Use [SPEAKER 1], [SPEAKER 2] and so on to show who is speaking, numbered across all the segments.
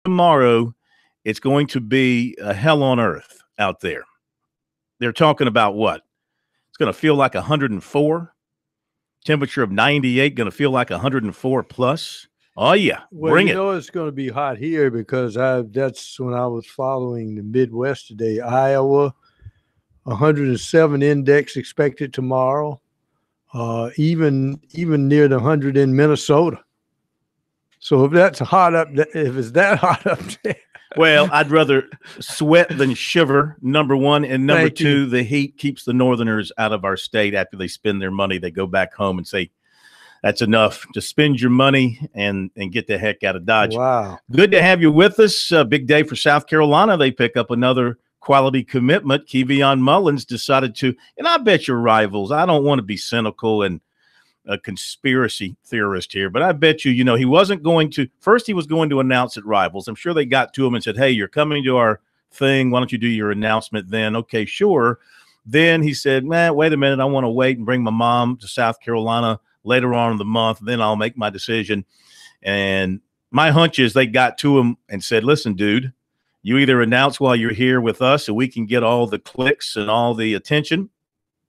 [SPEAKER 1] tomorrow, it's going to be a hell on earth out there. They're talking about what? It's going to feel like 104. Temperature of 98, going to feel like 104 plus. Oh, yeah.
[SPEAKER 2] Well,
[SPEAKER 1] Bring it.
[SPEAKER 2] You know it's going to be hot here because that's when I was following the Midwest today. Iowa, 107 index expected tomorrow. Even near the 100 in Minnesota. So if it's that hot up there.
[SPEAKER 1] Well, I'd rather sweat than shiver, number one. And number two, the heat keeps the Northerners out of our state. After they spend their money, they go back home and say, that's enough. Just spend your money and get the heck out of Dodge.
[SPEAKER 2] Wow.
[SPEAKER 1] Good to have you with us. Big day for South Carolina. They pick up another quality commitment. Kevion Mullins decided to, and I bet your rivals, I don't want to be cynical and a conspiracy theorist here, but I bet you, he wasn't going to, first he was going to announce at Rivals. I'm sure they got to him and said, hey, you're coming to our thing. Why don't you do your announcement then? Okay, sure. Then he said, man, wait a minute. I want to wait and bring my mom to South Carolina later on in the month. Then I'll make my decision. And my hunch is they got to him and said, listen, dude, you either announce while you're here with us so we can get all the clicks and all the attention,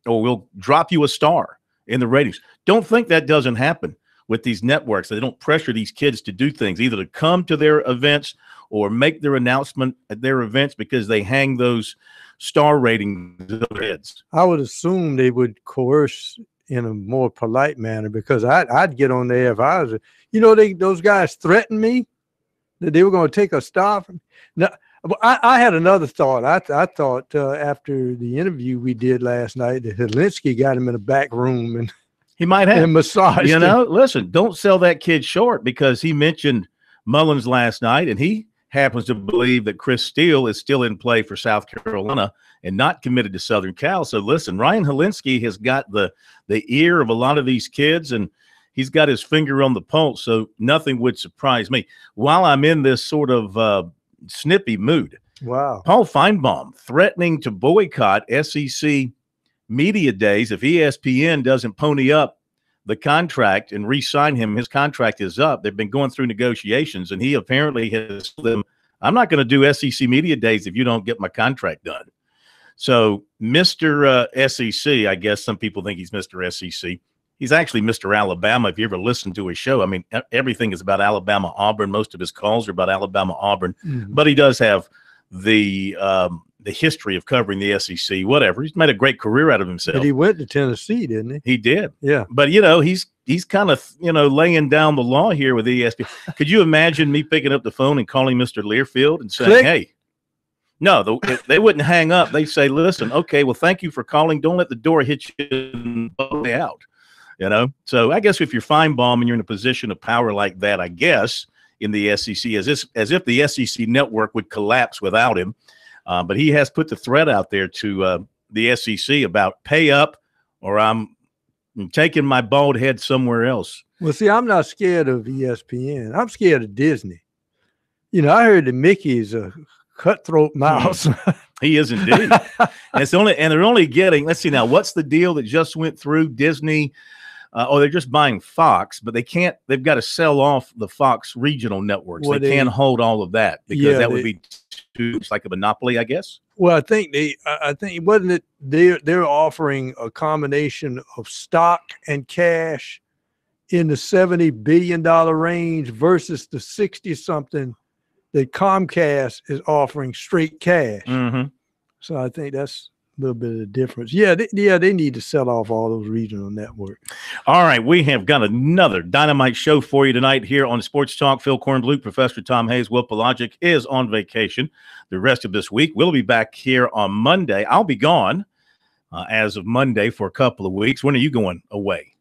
[SPEAKER 1] or we'll drop you a star in the ratings. Don't think that doesn't happen with these networks. They don't pressure these kids to do things, either to come to their events or make their announcement at their events because they hang those star ratings on their heads.
[SPEAKER 2] I would assume they would coerce in a more polite manner because I'd get on there if I was, those guys threatened me that they were going to take a star from me. Now, I had another thought. I thought after the interview we did last night that Helinski got him in a back room and
[SPEAKER 1] he might have
[SPEAKER 2] massaged him.
[SPEAKER 1] Listen, don't sell that kid short because he mentioned Mullins last night and he happens to believe that Chris Steele is still in play for South Carolina and not committed to Southern Cal. So listen, Ryan Helinski has got the ear of a lot of these kids and he's got his finger on the pulse. So nothing would surprise me. While I'm in this sort of snippy mood.
[SPEAKER 2] Wow.
[SPEAKER 1] Paul Feinbaum threatening to boycott SEC media days if ESPN doesn't pony up the contract and re-sign him. His contract is up. They've been going through negotiations, and he apparently has told them, I'm not going to do SEC media days if you don't get my contract done. So Mr. SEC, I guess some people think he's Mr. SEC. He's actually Mr. Alabama. If you ever listen to his show, I mean, everything is about Alabama, Auburn. Most of his calls are about Alabama, Auburn. Mm-hmm. But he does have the history of covering the SEC, whatever. He's made a great career out of himself.
[SPEAKER 2] But he went to Tennessee, didn't he?
[SPEAKER 1] He did.
[SPEAKER 2] Yeah.
[SPEAKER 1] But, he's kind of, laying down the law here with ESPN. Could you imagine me picking up the phone and calling Mr. Learfield and saying,
[SPEAKER 2] Click.
[SPEAKER 1] Hey, no, they wouldn't hang up. They say, listen, okay, well, thank you for calling. Don't let the door hit you and blow you out. So I guess if you're Feinbaum and you're in a position of power like that, I guess in the SEC, as if the SEC network would collapse without him. But he has put the threat out there to the SEC about pay up or I'm taking my bald head somewhere else.
[SPEAKER 2] Well, see, I'm not scared of ESPN. I'm scared of Disney. I heard that Mickey is a cutthroat mouse.
[SPEAKER 1] He is indeed. And they're only getting, let's see now, what's the deal that just went through Disney? They're just buying Fox, but they've got to sell off the Fox regional networks. Well, they can't hold all of that because that would be too much like a monopoly, I guess.
[SPEAKER 2] Well, I think wasn't it they're offering a combination of stock and cash in the $70 billion range versus the 60 something that Comcast is offering straight cash.
[SPEAKER 1] Mm-hmm.
[SPEAKER 2] So I think that's a little bit of the difference. Yeah, they need to sell off all those regional networks.
[SPEAKER 1] All right, we have got another dynamite show for you tonight here on Sports Talk. Phil Kornbluth, Professor Tom Hayes, Will Pelagic is on vacation the rest of this week. We'll be back here on Monday. I'll be gone as of Monday for a couple of weeks. When are you going away?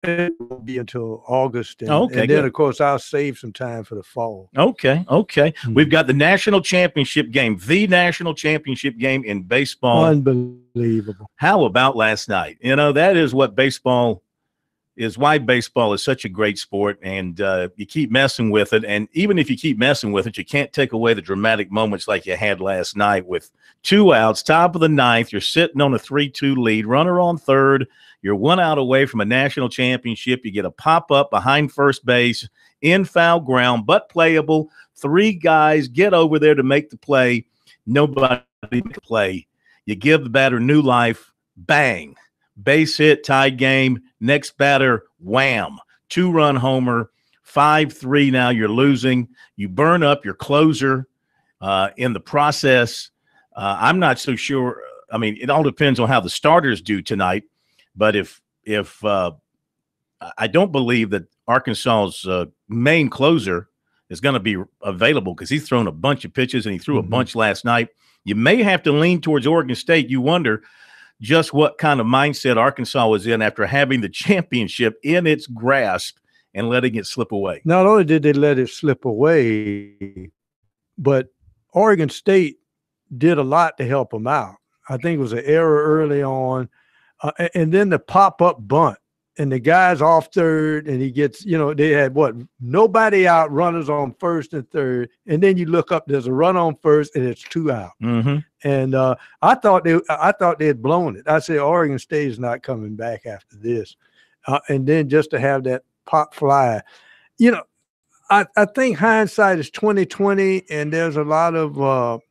[SPEAKER 2] It will be until August. And,
[SPEAKER 1] okay,
[SPEAKER 2] and then, of course, I'll save some time for the fall.
[SPEAKER 1] Okay. Mm-hmm. We've got the national championship game, the national championship game in baseball.
[SPEAKER 2] Unbelievable.
[SPEAKER 1] How about last night? That is what baseball is why baseball is such a great sport, and you keep messing with it. And even if you keep messing with it, you can't take away the dramatic moments like you had last night with 2 outs, top of the ninth. You're sitting on a 3-2 lead, runner on third. You're 1 out away from a national championship. You get a pop-up behind first base in foul ground, but playable. 3 guys get over there to make the play. Nobody make the play. You give the batter new life. Bang. Base hit, tied game. Next batter, wham. 2-run homer. 5-3 now you're losing. You burn up your closer in the process. I'm not so sure. I mean, it all depends on how the starters do tonight. But if I don't believe that Arkansas's main closer is going to be available because he's thrown a bunch of pitches and he threw a bunch last night. You may have to lean towards Oregon State. You wonder just what kind of mindset Arkansas was in after having the championship in its grasp and letting it slip away.
[SPEAKER 2] Not only did they let it slip away, but Oregon State did a lot to help them out. I think it was an error early on. And then the pop-up bunt. And the guy's off third, and he gets, they had nobody out, runners on first and third. And then you look up, there's a run on first, and it's 2 out. And I thought they had blown it. I said, Oregon State is not coming back after this. And then just to have that pop fly, I think hindsight is 20/20, and there's a lot of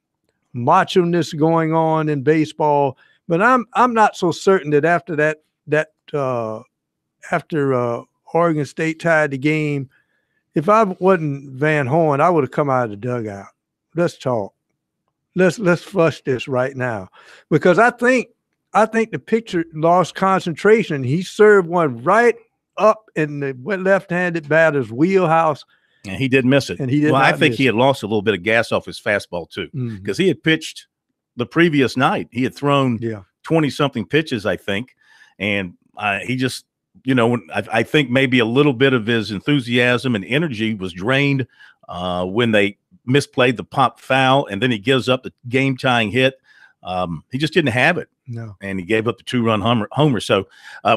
[SPEAKER 2] macho-ness going on in baseball. But I'm not so certain that after Oregon State tied the game, if I wasn't Van Horn, I would have come out of the dugout. Let's talk. Let's fuss this right now, because I think the pitcher lost concentration. He served one right up in the left-handed batter's wheelhouse,
[SPEAKER 1] and he did miss it.
[SPEAKER 2] And he did.
[SPEAKER 1] Well, I think he had lost a little bit of gas off his fastball too, because he had pitched the previous night. He had thrown 20-something pitches, I think, and he just. I think maybe a little bit of his enthusiasm and energy was drained when they misplayed the pop foul, and then he gives up the game-tying hit. He just didn't have it.
[SPEAKER 2] No.
[SPEAKER 1] And he gave up the 2-run homer. So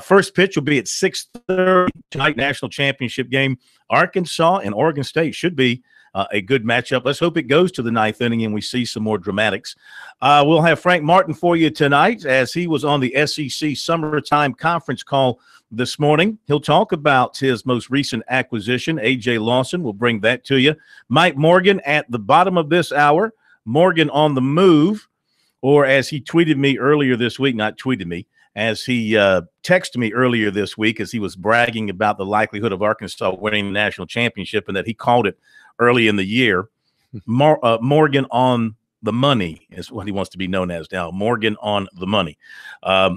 [SPEAKER 1] first pitch will be at 6:30 tonight, national championship game. Arkansas and Oregon State should be a good matchup. Let's hope it goes to the 9th inning and we see some more dramatics. We'll have Frank Martin for you tonight as he was on the SEC summertime conference call this morning. He'll talk about his most recent acquisition. A.J. Lawson will bring that to you. Mike Morgan at the bottom of this hour. Morgan on the move, or as he tweeted me earlier this week, not tweeted me, as he texted me earlier this week as he was bragging about the likelihood of Arkansas winning the national championship and that he called it early in the year. Morgan on the money is what he wants to be known as now. Morgan on the money.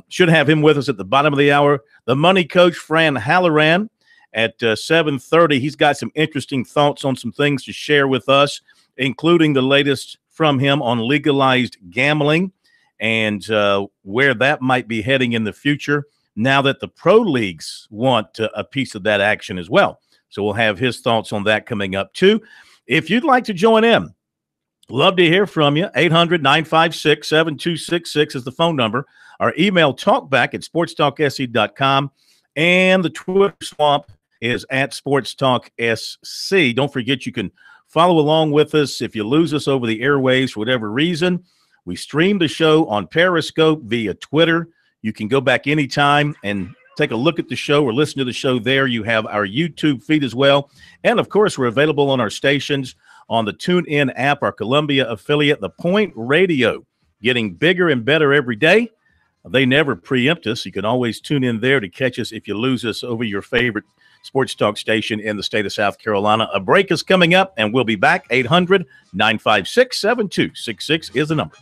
[SPEAKER 1] Should have him with us at the bottom of the hour. The money coach, Fran Halloran, at 7:30. He's got some interesting thoughts on some things to share with us, including the latest from him on legalized gambling and where that might be heading in the future now that the pro leagues want a piece of that action as well. So we'll have his thoughts on that coming up too. If you'd like to join in, love to hear from you. 800-956-7266 is the phone number. Our email talkback@sportstalksc.com. And the Twitter swamp is at SportsTalkSC. Don't forget you can follow along with us if you lose us over the airwaves for whatever reason. We stream the show on Periscope via Twitter. You can go back anytime and take a look at the show or listen to the show there. You have our YouTube feed as well. And, of course, we're available on our stations on the TuneIn app, our Columbia affiliate, The Point Radio, getting bigger and better every day. They never preempt us. You can always tune in there to catch us if you lose us over your favorite sports talk station in the state of South Carolina. A break is coming up, and we'll be back. 800-956-7266 is the number.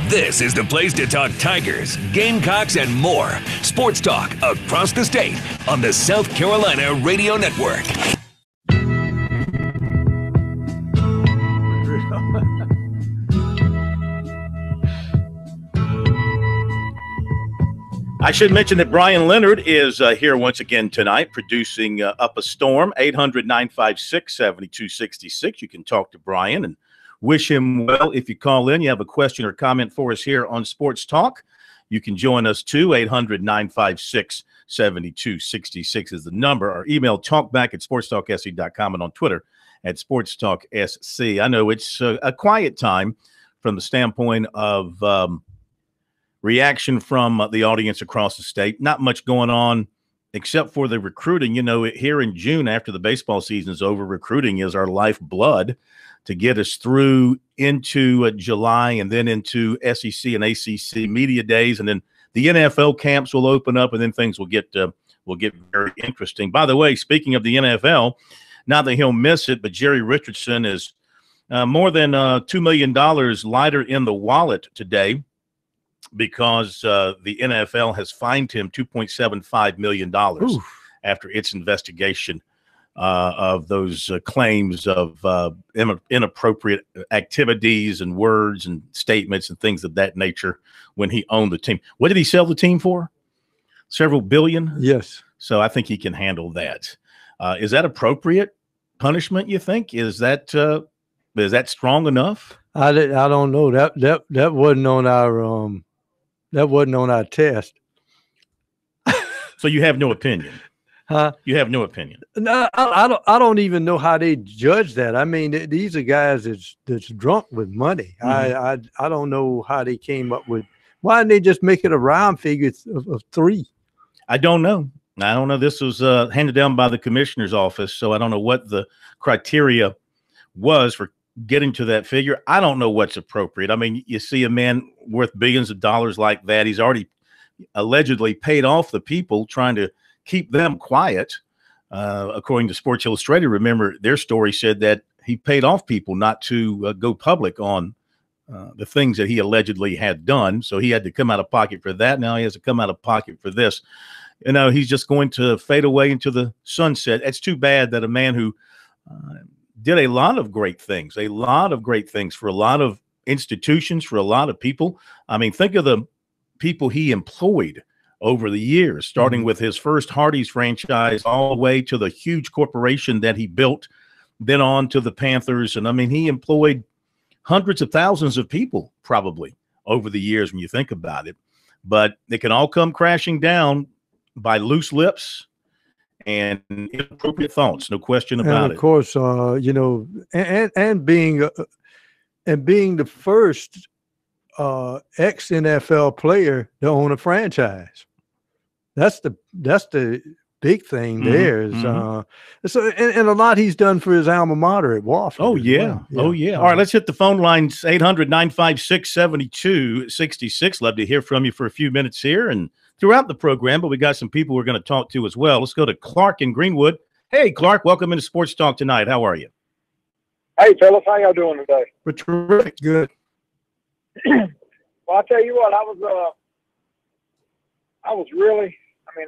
[SPEAKER 3] This is the place to talk Tigers, Gamecocks, and more. Sports talk across the state on the South Carolina Radio Network.
[SPEAKER 1] I should mention that Brian Leonard is here once again tonight, producing Up a Storm, 800-956-7266. You can talk to Brian and wish him well. If you call in, you have a question or comment for us here on Sports Talk, you can join us too. 800-956-7266 is the number. Or email talkback@sportstalksc.com and on Twitter @SportsTalkSC. I know it's a quiet time from the standpoint of reaction from the audience across the state. Not much going on except for the recruiting. You know, here in June, after the baseball season is over, recruiting is our lifeblood to get us through into July and then into SEC and ACC media days. And then the NFL camps will open up and then things will get very interesting. By the way, speaking of the NFL, not that he'll miss it, but Jerry Richardson is more than $2 million lighter in the wallet today because the NFL has fined him $2.75 million after its investigation of those claims of inappropriate activities and words and statements and things of that nature when he owned the team. What did he sell the team for? Several billion?
[SPEAKER 2] Yes.
[SPEAKER 1] So I think he can handle that. Is that appropriate punishment, you think? Is that strong enough?
[SPEAKER 2] I don't know. That wasn't on our test. So
[SPEAKER 1] you have no opinion.
[SPEAKER 2] Huh?
[SPEAKER 1] You have no opinion.
[SPEAKER 2] No, I don't even know how they judge that. I mean, these are guys that's drunk with money. Mm-hmm. I don't know how they came up with. Why didn't they just make it a round figure of 3?
[SPEAKER 1] I don't know. This was handed down by the commissioner's office, so I don't know what the criteria was for getting to that figure. I don't know what's appropriate. I mean, you see a man worth billions of dollars like that. He's already allegedly paid off the people trying to keep them quiet. According to Sports Illustrated, remember their story said that he paid off people not to go public on the things that he allegedly had done. So he had to come out of pocket for that. Now he has to come out of pocket for this. You know, he's just going to fade away into the sunset. It's too bad that a man who did a lot of great things for a lot of institutions, for a lot of people. I mean, think of the people he employed over the years, starting with his first Hardee's franchise all the way to the huge corporation that he built, then on to the Panthers. And I mean, he employed hundreds of thousands of people probably over the years when you think about it. But it can all come crashing down by loose lips and inappropriate thoughts, no question about it.
[SPEAKER 2] And of course, you know, and being the first ex-NFL player to own a franchise. That's the big thing there. So and a lot he's done for his alma mater at Wofford.
[SPEAKER 1] Oh, yeah. Well. Oh, yeah. All right, let's hit the phone lines, 800-956-7266. Love to hear from you for a few minutes here and throughout the program, but we got some people we're going to talk to as well. Let's go to Clark in Greenwood. Hey, Clark, welcome into Sports Talk tonight. How are you?
[SPEAKER 4] Hey, fellas, how y'all doing today?
[SPEAKER 2] We're terrific. Good.
[SPEAKER 4] Well, I'll tell you what, I was really, I mean,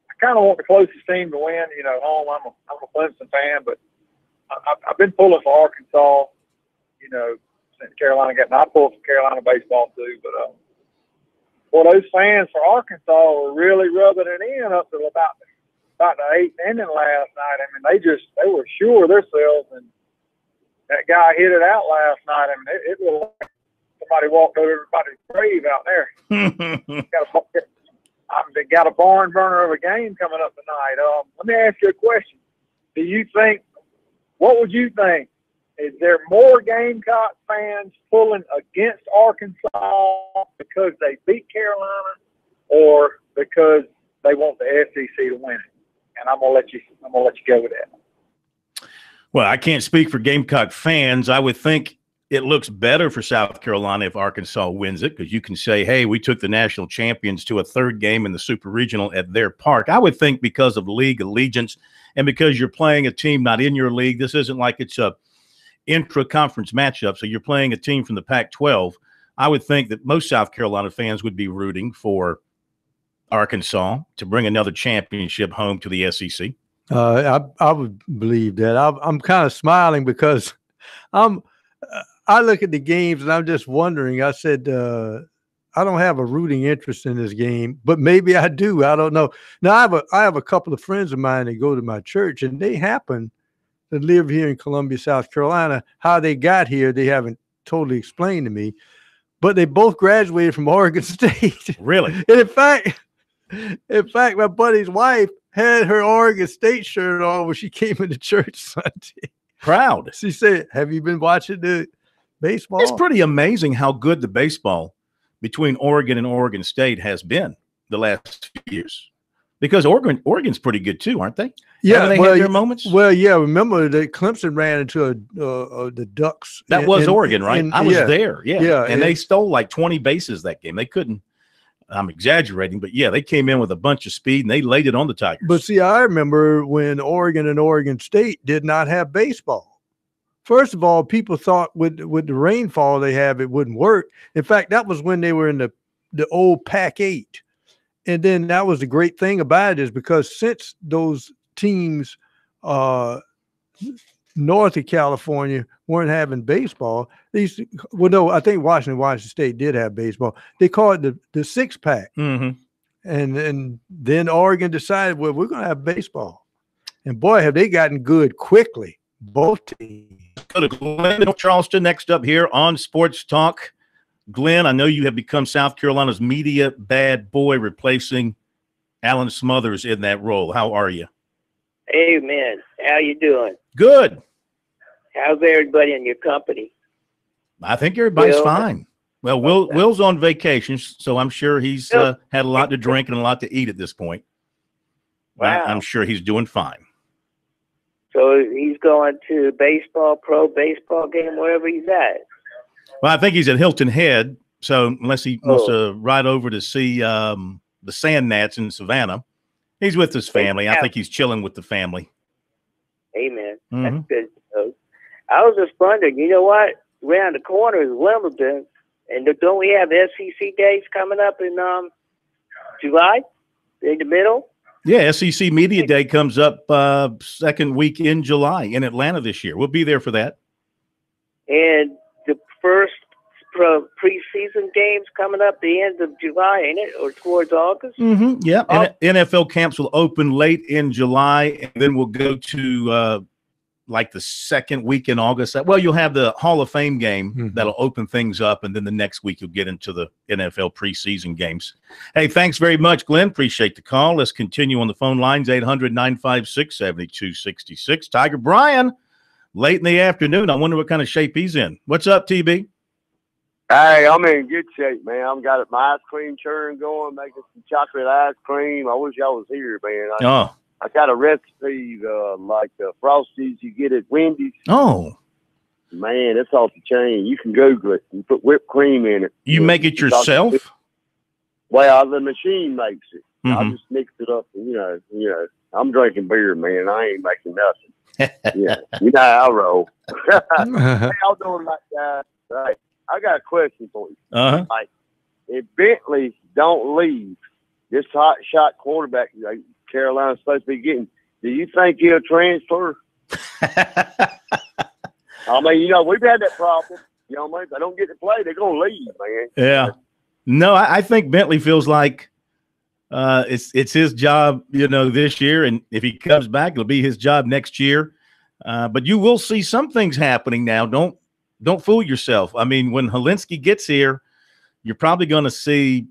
[SPEAKER 4] I kind of want the closest team to win, you know, home. I'm a Clemson fan, but I've been pulling for Arkansas, you know, since Carolina got, and I pulled for Carolina baseball too, but, well, those fans for Arkansas were really rubbing it in up to about the 8th inning last night. I mean, they were sure of themselves, and that guy hit it out last night. I mean, it looked like somebody walked over everybody's grave out there. They got a barn burner of a game coming up tonight. Let me ask you a question. What would you think? Is there more Gamecock fans pulling against Arkansas because they beat Carolina, or because they want the SEC to win it? And I'm gonna let you go with that.
[SPEAKER 1] Well, I can't speak for Gamecock fans. I would think it looks better for South Carolina if Arkansas wins it, because you can say, hey, we took the national champions to a third game in the Super Regional at their park. I would think because of league allegiance and because you're playing a team not in your league. This isn't like it's intra-conference matchup. So you're playing a team from the Pac-12. I would think that most South Carolina fans would be rooting for Arkansas to bring another championship home to the SEC.
[SPEAKER 2] I would believe that. I'm kind of smiling because I look at the games and I'm just wondering. I said, I don't have a rooting interest in this game, but maybe I do. I don't know. Now I have a couple of friends of mine that go to my church, and they happen to live here in Columbia, South Carolina. How they got here, they haven't totally explained to me, but they both graduated from Oregon State.
[SPEAKER 1] Really?
[SPEAKER 2] And in fact, my buddy's wife had her Oregon State shirt on when she came into church Sunday.
[SPEAKER 1] Proud.
[SPEAKER 2] She said, "Have you been watching the baseball?"
[SPEAKER 1] It's pretty amazing how good the baseball between Oregon and Oregon State has been the last few years, because Oregon's pretty good too, aren't they?
[SPEAKER 2] Yeah,
[SPEAKER 1] Haven't they had their moments.
[SPEAKER 2] Well, yeah. Remember that Clemson ran into the Ducks.
[SPEAKER 1] That was Oregon, right? I was there. Yeah, and they stole like 20 bases that game. They couldn't. I'm exaggerating, but yeah, they came in with a bunch of speed and they laid it on the Tigers.
[SPEAKER 2] But see, I remember when Oregon and Oregon State did not have baseball. First of all, people thought with the rainfall they have, it wouldn't work. In fact, that was when they were in the old Pac-8. And then that was the great thing about it, is because since those teams north of California weren't having baseball, I think Washington State did have baseball. They called it the six-pack.
[SPEAKER 1] Mm-hmm.
[SPEAKER 2] And then Oregon decided, well, we're going to have baseball. And boy, have they gotten good quickly, both teams.
[SPEAKER 1] Go to Glenn in Charleston next up here on Sports Talk. Glenn, I know you have become South Carolina's media bad boy, replacing Alan Smothers in that role. How are you?
[SPEAKER 5] Hey, man. How you doing?
[SPEAKER 1] Good.
[SPEAKER 5] How's everybody in your company?
[SPEAKER 1] I think everybody's fine. Well, Will's on vacation, so I'm sure he's had a lot to drink and a lot to eat at this point.
[SPEAKER 5] Wow.
[SPEAKER 1] I'm sure he's doing fine.
[SPEAKER 5] So he's going to pro baseball game, wherever he's at.
[SPEAKER 1] Well, I think he's at Hilton Head. So unless he wants to ride over to see the Sand Gnats in Savannah, he's with his family. I think he's chilling with the family.
[SPEAKER 5] Amen.
[SPEAKER 1] Mm-hmm.
[SPEAKER 5] That's good. So I was just wondering, you know what? Around the corner is Wimbledon, and don't we have SEC days coming up in July, in the middle?
[SPEAKER 1] Yeah, SEC Media Day comes up second week in July in Atlanta this year. We'll be there for that.
[SPEAKER 5] And the first preseason games coming up the end of July, ain't it? Or towards August?
[SPEAKER 1] Mm-hmm. Yeah. NFL camps will open late in July, and then we'll go to like the second week in August. Well, you'll have the Hall of Fame game that'll open things up, and then the next week you'll get into the NFL preseason games. Hey, thanks very much, Glenn. Appreciate the call. Let's continue on the phone lines, 800-956-7266. Tiger Brian, late in the afternoon. I wonder what kind of shape he's in. What's up, TB?
[SPEAKER 6] Hey, I'm in good shape, man. I've got my ice cream churn going, making some chocolate ice cream. I wish I was here, man. I got a recipe like the Frosties you get at Wendy's.
[SPEAKER 1] Oh.
[SPEAKER 6] Man, it's off the chain. You can Google it. You put whipped cream in it.
[SPEAKER 1] You make it yourself?
[SPEAKER 6] Well, the machine makes it.
[SPEAKER 1] Mm-hmm.
[SPEAKER 6] I just mix it up. And, you know, I'm drinking beer, man. I ain't making nothing. Yeah, you know how I roll. Hey, I'll do it like that. Right. I got a question for you.
[SPEAKER 1] Uh-huh.
[SPEAKER 6] Like, if Bentley don't leave, this hot shot quarterback like Carolina's supposed to be getting, do you think he'll transfer? I mean, you know, we've had that problem. You know what I mean? If they don't get to play, they're going to leave, man.
[SPEAKER 1] Yeah. No, I think Bentley feels like it's his job, you know, this year. And if he comes back, it'll be his job next year. But you will see some things happening now. Don't fool yourself. I mean, when Helinski gets here, you're probably going to see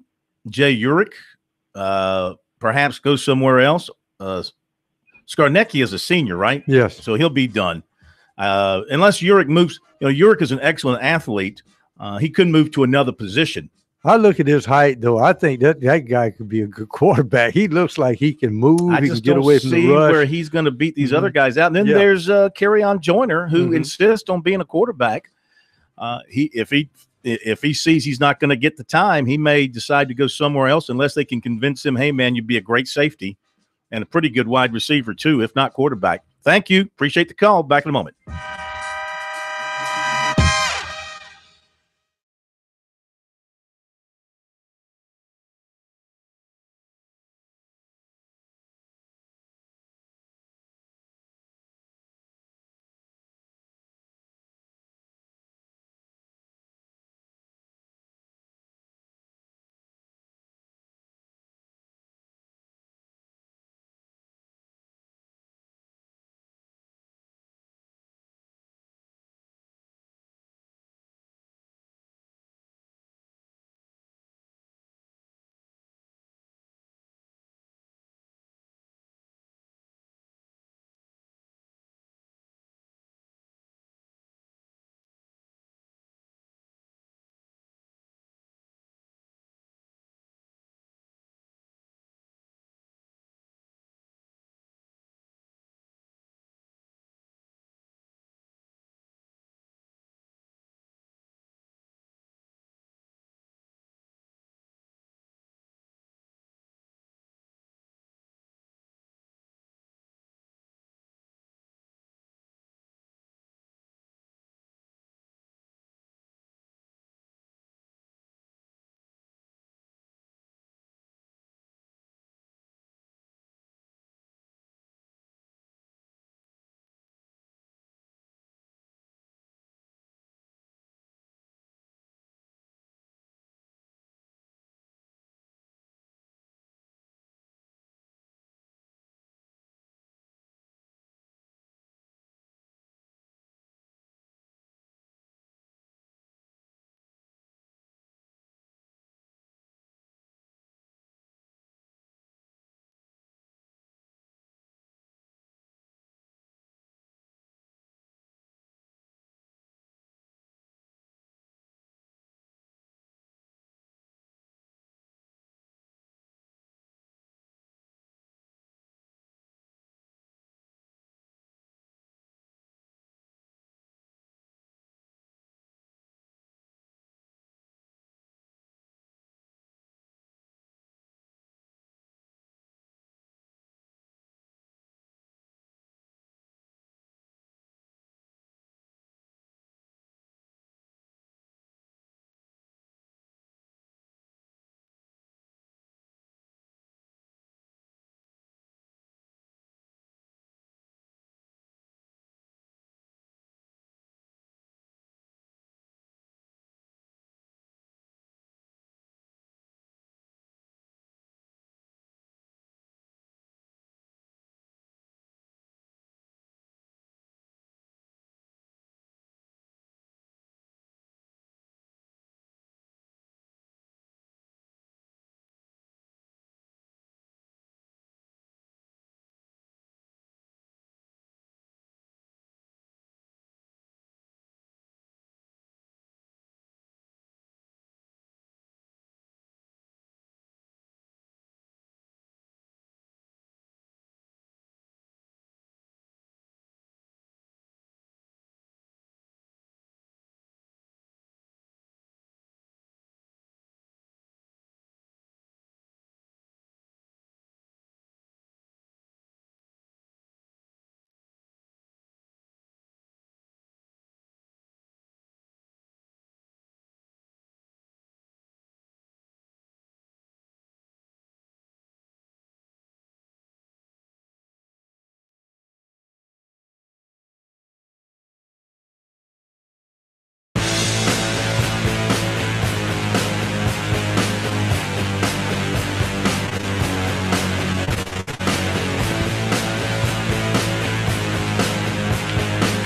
[SPEAKER 1] Jay Urich perhaps go somewhere else. Skarnecki is a senior, right?
[SPEAKER 2] Yes.
[SPEAKER 1] So he'll be done. Unless Urich moves. You know, Urich is an excellent athlete. He could move to another position.
[SPEAKER 2] I look at his height, though. I think that guy could be a good quarterback. He looks like he can move. He can get away from the rush.
[SPEAKER 1] Where he's going to beat these other guys out. And then there's Kerryon Joyner, who insists on being a quarterback. If he sees he's not going to get the time, he may decide to go somewhere else unless they can convince him, hey, man, you'd be a great safety and a pretty good wide receiver too, if not quarterback. Thank you. Appreciate the call. Back in a moment.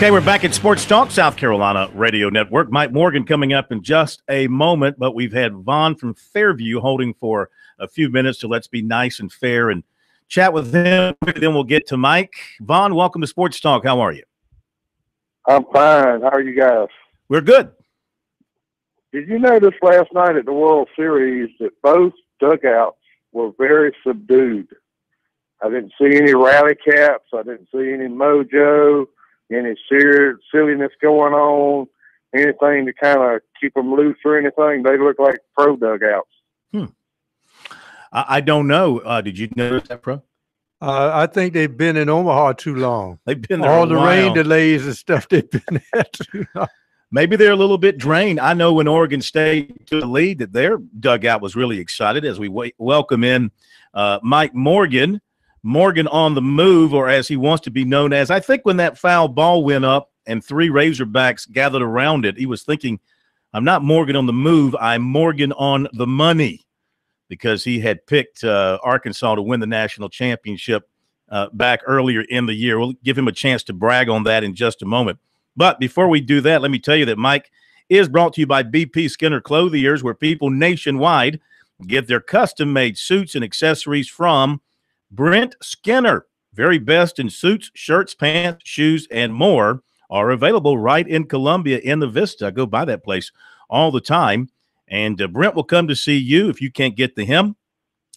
[SPEAKER 1] Okay, we're back at Sports Talk, South Carolina Radio Network. Mike Morgan coming up in just a moment, but we've had Vaughn from Fairview holding for a few minutes, so let's be nice and fair and chat with him. Then we'll get to Mike. Vaughn, welcome to Sports Talk. How are you?
[SPEAKER 7] I'm fine. How are you guys?
[SPEAKER 1] We're good.
[SPEAKER 7] Did you notice last night at the World Series that both dugouts were very subdued? I didn't see any rally caps. I didn't see any mojo, any silliness going on, anything to kind of keep them loose or anything. They look like pro dugouts.
[SPEAKER 1] I don't know. Did you notice that, Pro?
[SPEAKER 2] I think they've been in Omaha too long.
[SPEAKER 1] They've been there
[SPEAKER 2] all
[SPEAKER 1] a
[SPEAKER 2] the
[SPEAKER 1] while.
[SPEAKER 2] rain delays and stuff they've been at too long.
[SPEAKER 1] Maybe they're a little bit drained. I know when Oregon State took the lead that their dugout was really excited as we welcome in Mike Morgan. Morgan on the move, or as he wants to be known as. I think when that foul ball went up and 3 Razorbacks gathered around it, he was thinking, I'm not Morgan on the move, I'm Morgan on the money, because he had picked Arkansas to win the national championship back earlier in the year. We'll give him a chance to brag on that in just a moment. But before we do that, let me tell you that Mike is brought to you by BP Skinner Clothiers, where people nationwide get their custom-made suits and accessories from Brent Skinner. Very best in suits, shirts, pants, shoes, and more are available right in Columbia in the Vista. I go by that place all the time. And Brent will come to see you if you can't get to him.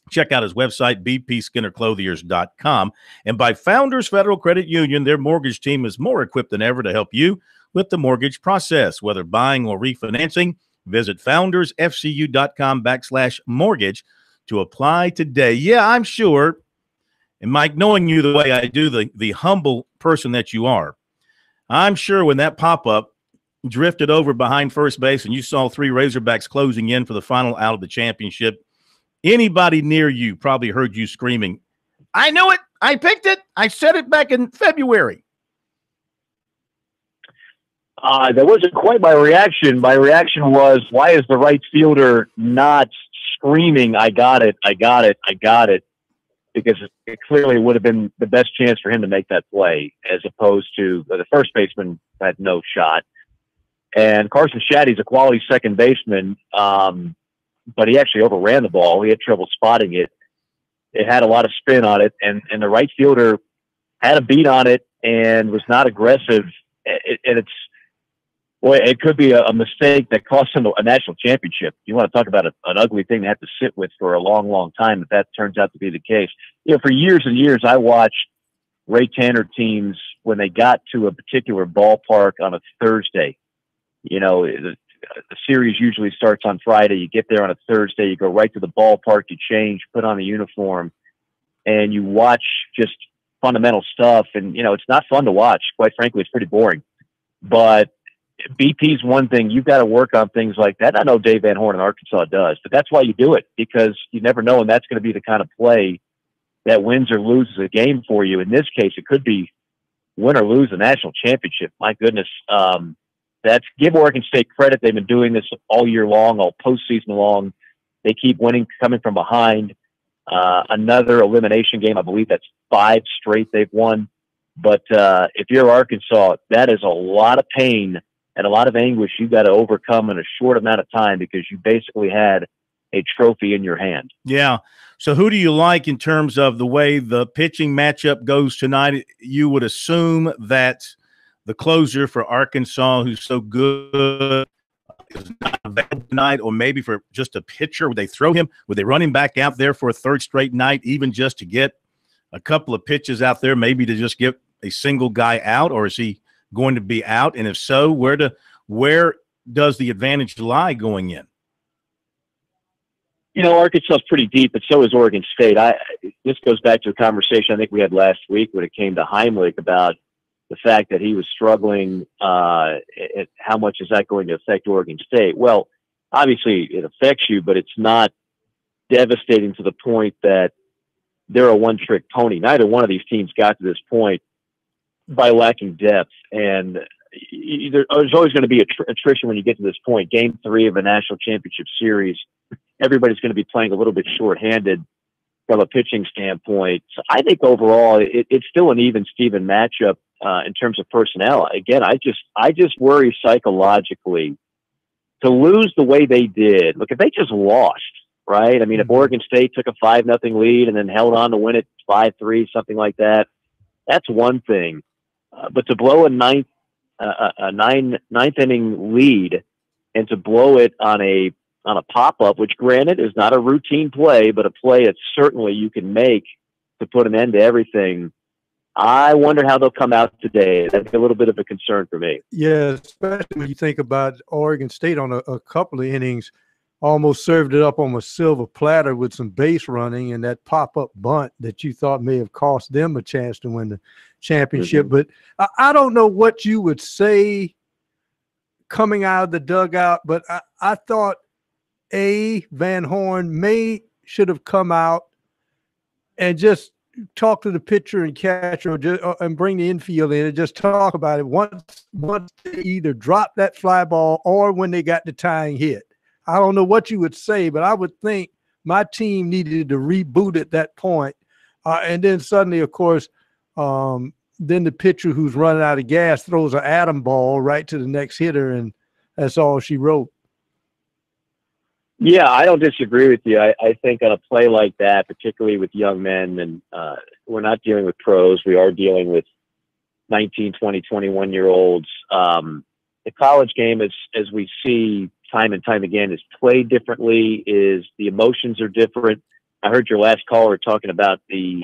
[SPEAKER 1] Check out his website, bpskinnerclothiers.com. And by Founders Federal Credit Union, their mortgage team is more equipped than ever to help you with the mortgage process. Whether buying or refinancing, visit foundersfcu.com/mortgage to apply today. Yeah, I'm sure, and Mike, knowing you the way I do, the humble person that you are, I'm sure when that pop-up drifted over behind first base and you saw 3 Razorbacks closing in for the final out of the championship, anybody near you probably heard you screaming, I knew it, I picked it, I said it back in February.
[SPEAKER 8] That wasn't quite my reaction. My reaction was, why is the right fielder not screaming, I got it, I got it, I got it? Because it clearly would have been the best chance for him to make that play, as opposed to the first baseman had no shot. And Carson Shaddy's a quality second baseman, but he actually overran the ball. He had trouble spotting it. It had a lot of spin on it, and the right fielder had a beat on it and was not aggressive. And it could be a mistake that cost him a national championship. You want to talk about an ugly thing to have to sit with for a long, long time if that turns out to be the case. You know, for years and years, I watched Ray Tanner teams when they got to a particular ballpark on a Thursday. You know, the series usually starts on Friday. You get there on a Thursday, you go right to the ballpark, you change, put on the uniform, and you watch just fundamental stuff. And, you know, it's not fun to watch. Quite frankly, it's pretty boring. But BP's one thing. You've got to work on things like that. I know Dave Van Horn in Arkansas does, but that's why you do it, because you never know, and that's going to be the kind of play that wins or loses a game for you. In this case, it could be win or lose the national championship. My goodness. That's give Oregon State credit. They've been doing this all year long, all postseason long. They keep winning, coming from behind. Another elimination game. I believe that's 5 straight they've won. But if you're Arkansas, that is a lot of pain and a lot of anguish you've got to overcome in a short amount of time, because you basically had a trophy in your hand.
[SPEAKER 1] Yeah. So who do you like in terms of the way the pitching matchup goes tonight? You would assume that the closer for Arkansas, who's so good, is not available tonight, or maybe for just a pitcher. Would they throw him? Would they run him back out there for a 3rd straight night, even just to get a couple of pitches out there, maybe to just get a single guy out, or is he going to be out? And if so, where does the advantage lie going in?
[SPEAKER 8] You know, Arkansas is pretty deep, but so is Oregon State. This goes back to a conversation I think we had last week when it came to Heimlich about the fact that he was struggling. How much is that going to affect Oregon State? Well, obviously it affects you, but it's not devastating to the point that they're a one-trick pony. Neither one of these teams got to this point by lacking depth. And there's always going to be attrition when you get to this point. Game 3 of a national championship series, everybody's going to be playing a little bit shorthanded from a pitching standpoint. So I think overall it's still an even-Steven matchup. in terms of personnel. Again, I just worry psychologically to lose the way they did. Look, if they just lost, right? I mean, if Oregon State took a 5-0 lead and then held on to win it 5-3, something like that, that's one thing. But to blow a ninth inning lead and to blow it on a pop-up, which granted is not a routine play, but a play that certainly you can make to put an end to everything. I wonder how they'll come out today. That's a little bit of a concern for me.
[SPEAKER 2] Yeah, especially when you think about Oregon State on a couple of innings, almost served it up on a silver platter with some base running and that pop-up bunt that you thought may have cost them a chance to win the championship. But I don't know what you would say coming out of the dugout, but I thought Van Horn should have come out and just talk to the pitcher and catcher and bring the infield in and just talk about it once they either drop that fly ball or when they got the tying hit. I don't know what you would say, but I would think my team needed to reboot at that point. And then suddenly, of course, then the pitcher who's running out of gas throws an atom ball right to the next hitter, and that's all she wrote.
[SPEAKER 8] Yeah, I don't disagree with you. I think on a play like that, particularly with young men, and we're not dealing with pros, we are dealing with 19, 20, 21-year-olds. The college game, as we see time and time again, is played differently, the emotions are different. I heard your last caller talking about I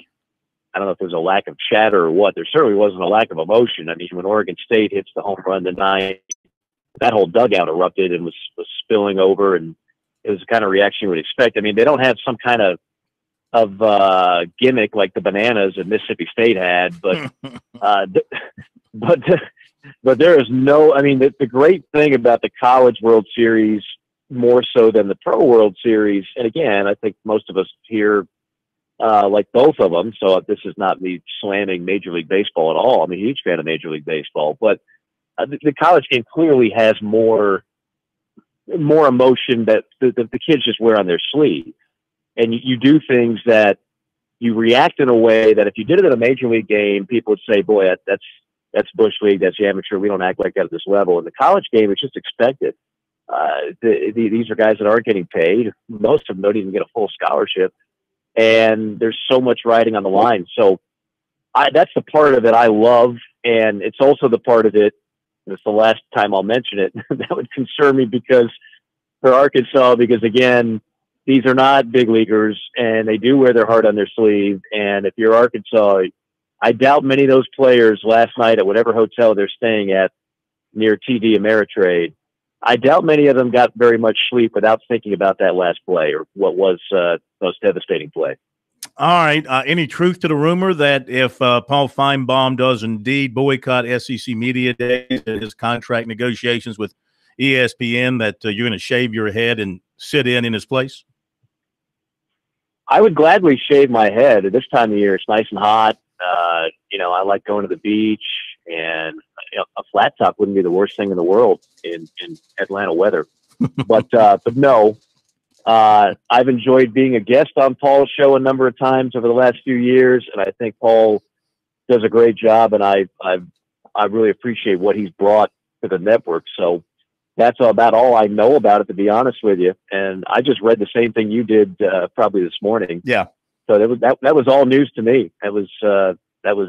[SPEAKER 8] don't know if there's a lack of chatter or what. There certainly wasn't a lack of emotion. I mean, when Oregon State hits the home run tonight, that whole dugout erupted and was spilling over, and it was the kind of reaction you would expect. I mean, they don't have some kind of gimmick like the bananas that Mississippi State had, but but there is no. I mean, the great thing about the College World Series, more so than the Pro World Series, and again, I think most of us here like both of them. So this is not me slamming Major League Baseball at all. I'm a huge fan of Major League Baseball, but the college game clearly has more emotion that the kids just wear on their sleeve. And you do things that you react in a way that if you did it in a major league game, people would say, boy, that's Bush League, that's amateur. We don't act like that at this level. In the college game, it's just expected. These are guys that aren't getting paid. Most of them don't even get a full scholarship. And there's so much riding on the line. So that's the part of it I love. And it's also the part of it, and it's the last time I'll mention it, that would concern me for Arkansas, because again, these are not big leaguers and they do wear their heart on their sleeve. And if you're Arkansas, I doubt many of those players last night at whatever hotel they're staying at near TD Ameritrade, I doubt many of them got very much sleep without thinking about that last play, or what was the most devastating play.
[SPEAKER 1] All right. Any truth to the rumor that if Paul Feinbaum does indeed boycott SEC Media Days and his contract negotiations with ESPN, that you're going to shave your head and sit in his place?
[SPEAKER 8] I would gladly shave my head. At this time of year, it's nice and hot. I like going to the beach, and a flat top wouldn't be the worst thing in the world in Atlanta weather. But no. I've enjoyed being a guest on Paul's show a number of times over the last few years, and I think Paul does a great job, and I really appreciate what he's brought to the network. So that's about all I know about it, to be honest with you. And I just read the same thing you did probably this morning.
[SPEAKER 1] Yeah.
[SPEAKER 8] So that was all news to me. That was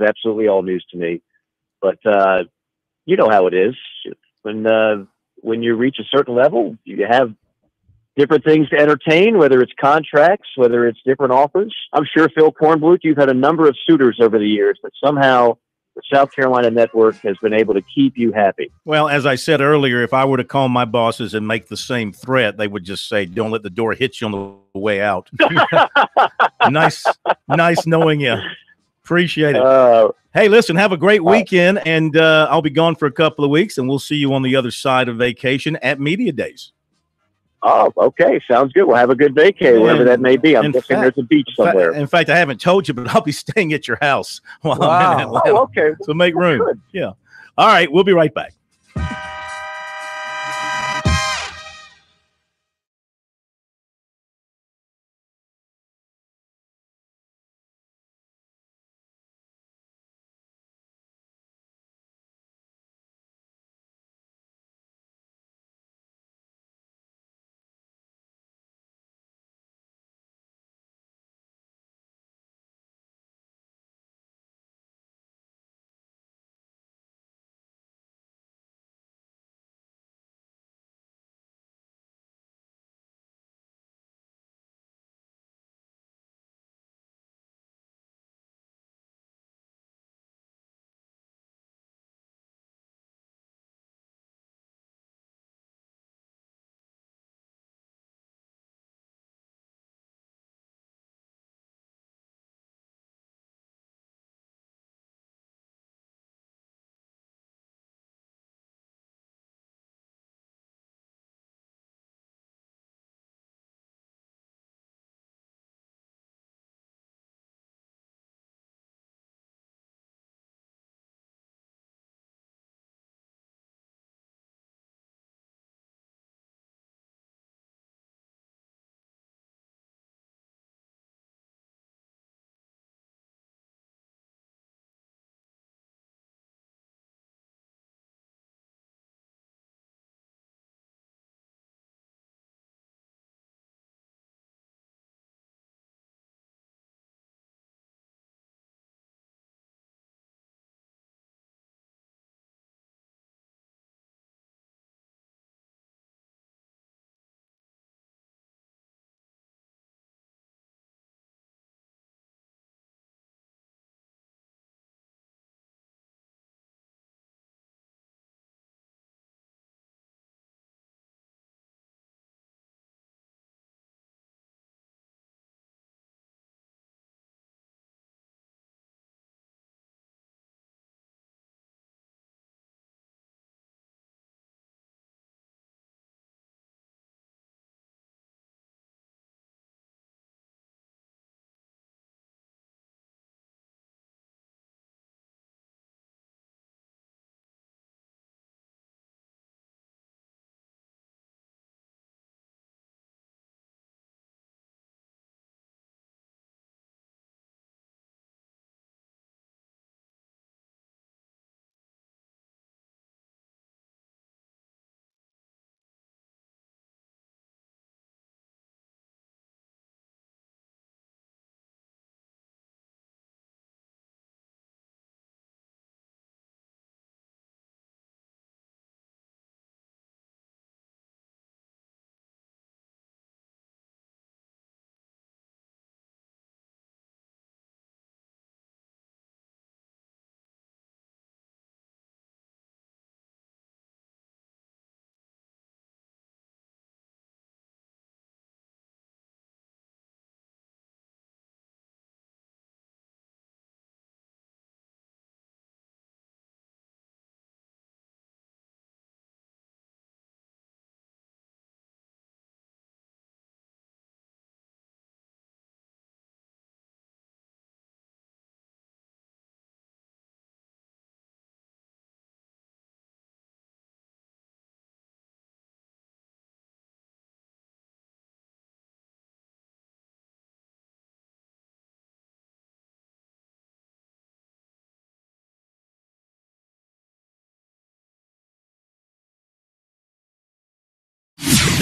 [SPEAKER 8] absolutely all news to me. But you know how it is when you reach a certain level, you have different things to entertain, whether it's contracts, whether it's different offers. I'm sure, Phil Kornblut, you've had a number of suitors over the years, but somehow the South Carolina network has been able to keep you happy.
[SPEAKER 1] Well, as I said earlier, if I were to call my bosses and make the same threat, they would just say, don't let the door hit you on the way out. Nice knowing you. Appreciate it. Hey, listen, have a great weekend, and I'll be gone for a couple of weeks, and we'll see you on the other side of vacation at Media Days.
[SPEAKER 8] Oh, okay. Sounds good. We'll have a good vacay, wherever that may be. I'm guessing there's a beach somewhere.
[SPEAKER 1] In fact, I haven't told you, but I'll be staying at your house while I'm in Atlanta.
[SPEAKER 8] Oh, okay.
[SPEAKER 1] So make room.
[SPEAKER 8] Good.
[SPEAKER 1] Yeah. All right. We'll be right back.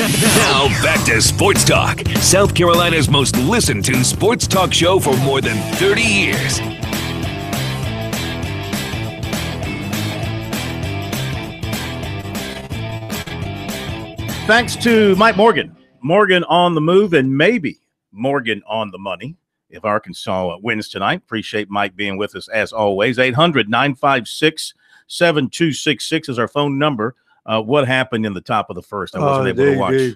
[SPEAKER 3] Now back to Sports Talk, South Carolina's most listened to sports talk show for more than 30 years.
[SPEAKER 1] Thanks to Mike Morgan. Morgan on the move and maybe Morgan on the money if Arkansas wins tonight. Appreciate Mike being with us as always. 800-956-7266 is our phone number. What happened in the top of the first? I wasn't able to watch.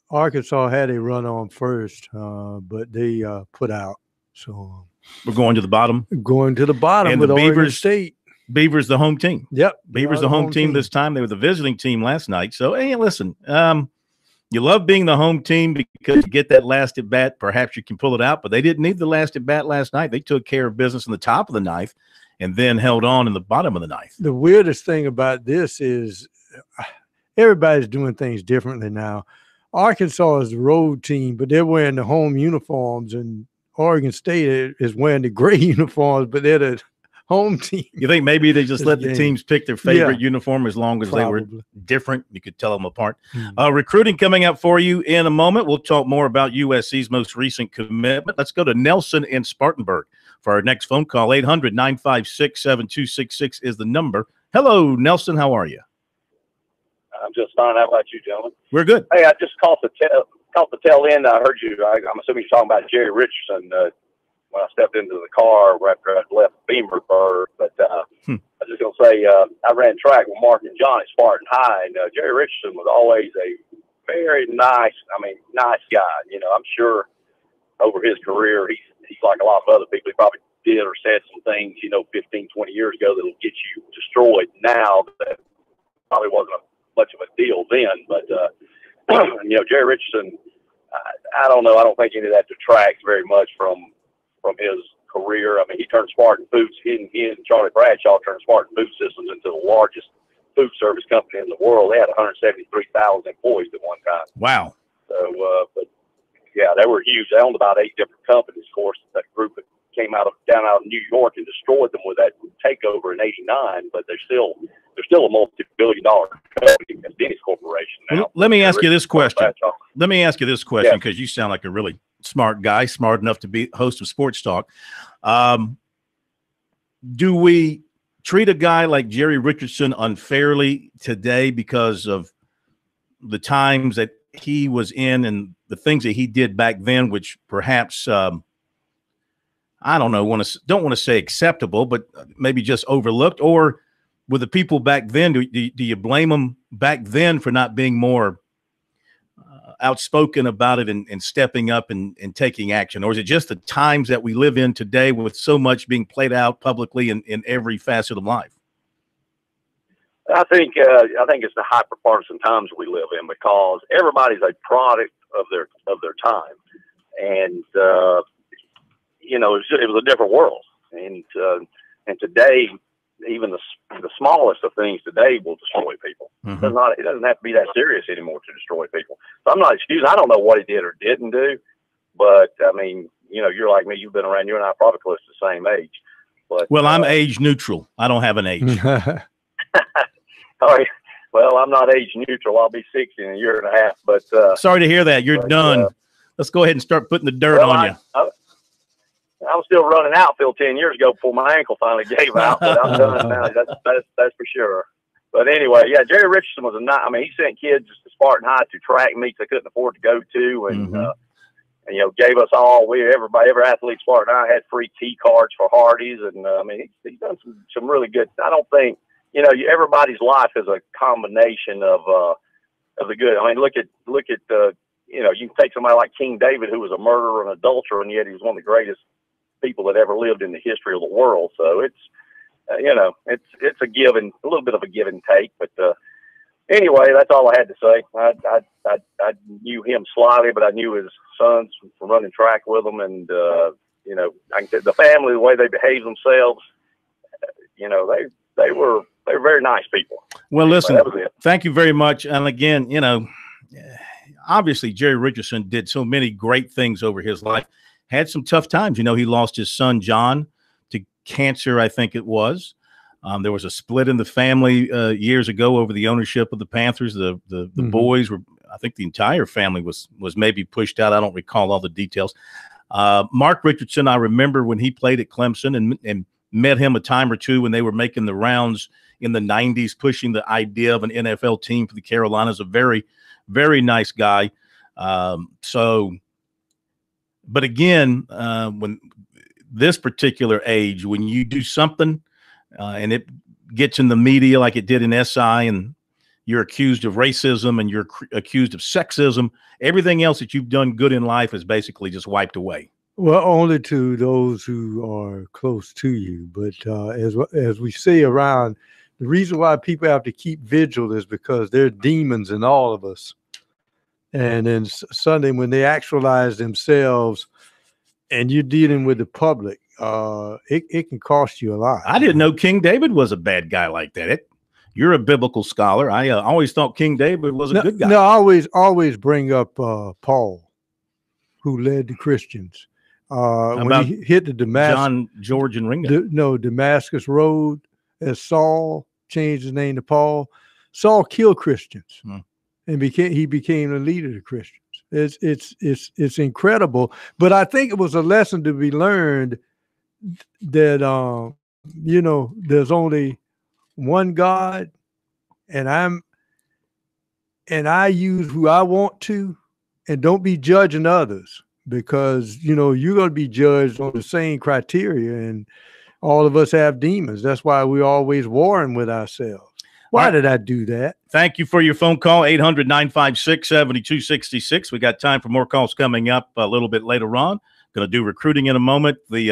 [SPEAKER 2] Arkansas had a run on first, but they put out. So
[SPEAKER 1] we're going to the bottom.
[SPEAKER 2] Going to the bottom
[SPEAKER 1] and
[SPEAKER 2] with
[SPEAKER 1] the
[SPEAKER 2] Oregon State.
[SPEAKER 1] Beavers, the home team.
[SPEAKER 2] Yep.
[SPEAKER 1] Beavers, the home team this time. They were the visiting team last night. So, hey, listen, you love being the home team because you get that last at bat. Perhaps you can pull it out, but they didn't need the last at bat last night. They took care of business in the top of the ninth and then held on in the bottom of the ninth.
[SPEAKER 2] The weirdest thing about this is everybody's doing things differently now. Arkansas is the road team, but they're wearing the home uniforms, and Oregon State is wearing the gray uniforms, but they're the home team.
[SPEAKER 1] You think maybe they just let the teams pick their favorite uniform as long as
[SPEAKER 2] Probably.
[SPEAKER 1] they were different? You could tell them apart. Recruiting coming up for you in a moment. We'll talk more about USC's most recent commitment. Let's go to Nelson in Spartanburg for our next phone call. 800-956-7266 is the number. Hello, Nelson. How are you?
[SPEAKER 9] I'm just fine. How about you, gentlemen?
[SPEAKER 1] We're good.
[SPEAKER 9] Hey, I just caught the tail end. I heard you. I'm assuming you're talking about Jerry Richardson when I stepped into the car after I'd left Beamersburg. But I was just going to say I ran track with Mark and John at Spartan High, and Jerry Richardson was always a very nice guy. You know, I'm sure over his career, he's like a lot of other people. He probably did or said some things, 15, 20 years ago that'll get you destroyed now. That probably wasn't much of a deal then, but Jerry Richardson, I don't know. I don't think any of that detracts very much from his career. I mean, he turned Spartan Foods. He and Charlie Bradshaw turned Spartan Food Systems into the largest food service company in the world. They had 173,000 employees at one time.
[SPEAKER 1] Wow.
[SPEAKER 9] So, but yeah, they were huge. They owned about 8 different companies. Of course, that group that came down out of New York and destroyed them with that takeover in '89. But they're still a multi-billion-dollar company, as Denny's Corporation now.
[SPEAKER 1] Well, let me ask you this question. Because you sound like a really smart guy, smart enough to be host of Sports Talk. Do we treat a guy like Jerry Richardson unfairly today because of the times that he was in and the things that he did back then, which perhaps I don't want to say acceptable, but maybe just overlooked? Or with the people back then, do you blame them back then for not being more outspoken about it and stepping up and taking action? Or is it just the times that we live in today with so much being played out publicly in every facet of life?
[SPEAKER 9] I think it's the hyper-partisan times we live in, because everybody's a product of their time, and it was a different world, and today even the smallest of things today will destroy people.
[SPEAKER 1] Mm-hmm.
[SPEAKER 9] It doesn't have to be that serious anymore to destroy people. So I'm not excusing. I don't know what he did or didn't do, but I mean, you're like me. You've been around. You and I are probably close to the same age. But
[SPEAKER 1] I'm age neutral. I don't have an age.
[SPEAKER 9] All right. Well, I'm not age neutral. I'll be 60 in a year and a half. But
[SPEAKER 1] sorry to hear that. You're done. Let's go ahead and start putting the dirt on you.
[SPEAKER 9] I was still running outfield 10 years ago before my ankle finally gave out, but I'm done now. That's for sure. But anyway, yeah, Jerry Richardson was he sent kids to Spartan High to track meets they couldn't afford to go to, and gave us all. Every athlete at Spartan High had free key cards for Hardee's, and he's done some really good. I don't think everybody's life is a combination of the good. I mean, look at you can take somebody like King David, who was a murderer and adulterer, and yet he was one of the greatest people that ever lived in the history of the world. So it's it's a little bit of a give and take. But anyway, that's all I had to say. I knew him slightly, but I knew his sons from running track with them, and the family, the way they behaved themselves, they were very nice people.
[SPEAKER 1] Well, listen, thank you very much. And again, obviously Jerry Richardson did so many great things over his life. Had some tough times. He lost his son, John, to cancer, I think it was. There was a split in the family years ago over the ownership of the Panthers. The boys were, I think the entire family was maybe pushed out. I don't recall all the details. Mark Richardson, I remember when he played at Clemson and met him a time or two when they were making the rounds in the 90s, pushing the idea of an NFL team for the Carolinas. A very, very nice guy. But again, when this particular age, when you do something and it gets in the media like it did in SI, and you're accused of racism and you're accused of sexism, everything else that you've done good in life is basically just wiped away.
[SPEAKER 2] Well, only to those who are close to you. But as we say around, the reason why people have to keep vigil is because there are demons in all of us. And then Sunday, when they actualize themselves and you're dealing with the public, it can cost you a lot.
[SPEAKER 1] I didn't know King David was a bad guy like that. You're a biblical scholar. I always thought King David was a good guy.
[SPEAKER 2] No, I always bring up Paul, who led the Christians. When he hit the Damascus,
[SPEAKER 1] John, George, and Ringo.
[SPEAKER 2] Damascus Road, as Saul changed his name to Paul. Saul killed Christians, and he became the leader of the Christians. It's incredible, but I think it was a lesson to be learned that there's only one God, and I use who I want to, and don't be judging others. Because, you're going to be judged on the same criteria, and all of us have demons. That's why we're always warring with ourselves. Why did I do that?
[SPEAKER 1] Thank you for your phone call, 800-956-7266. We got time for more calls coming up a little bit later on. Going to do recruiting in a moment. The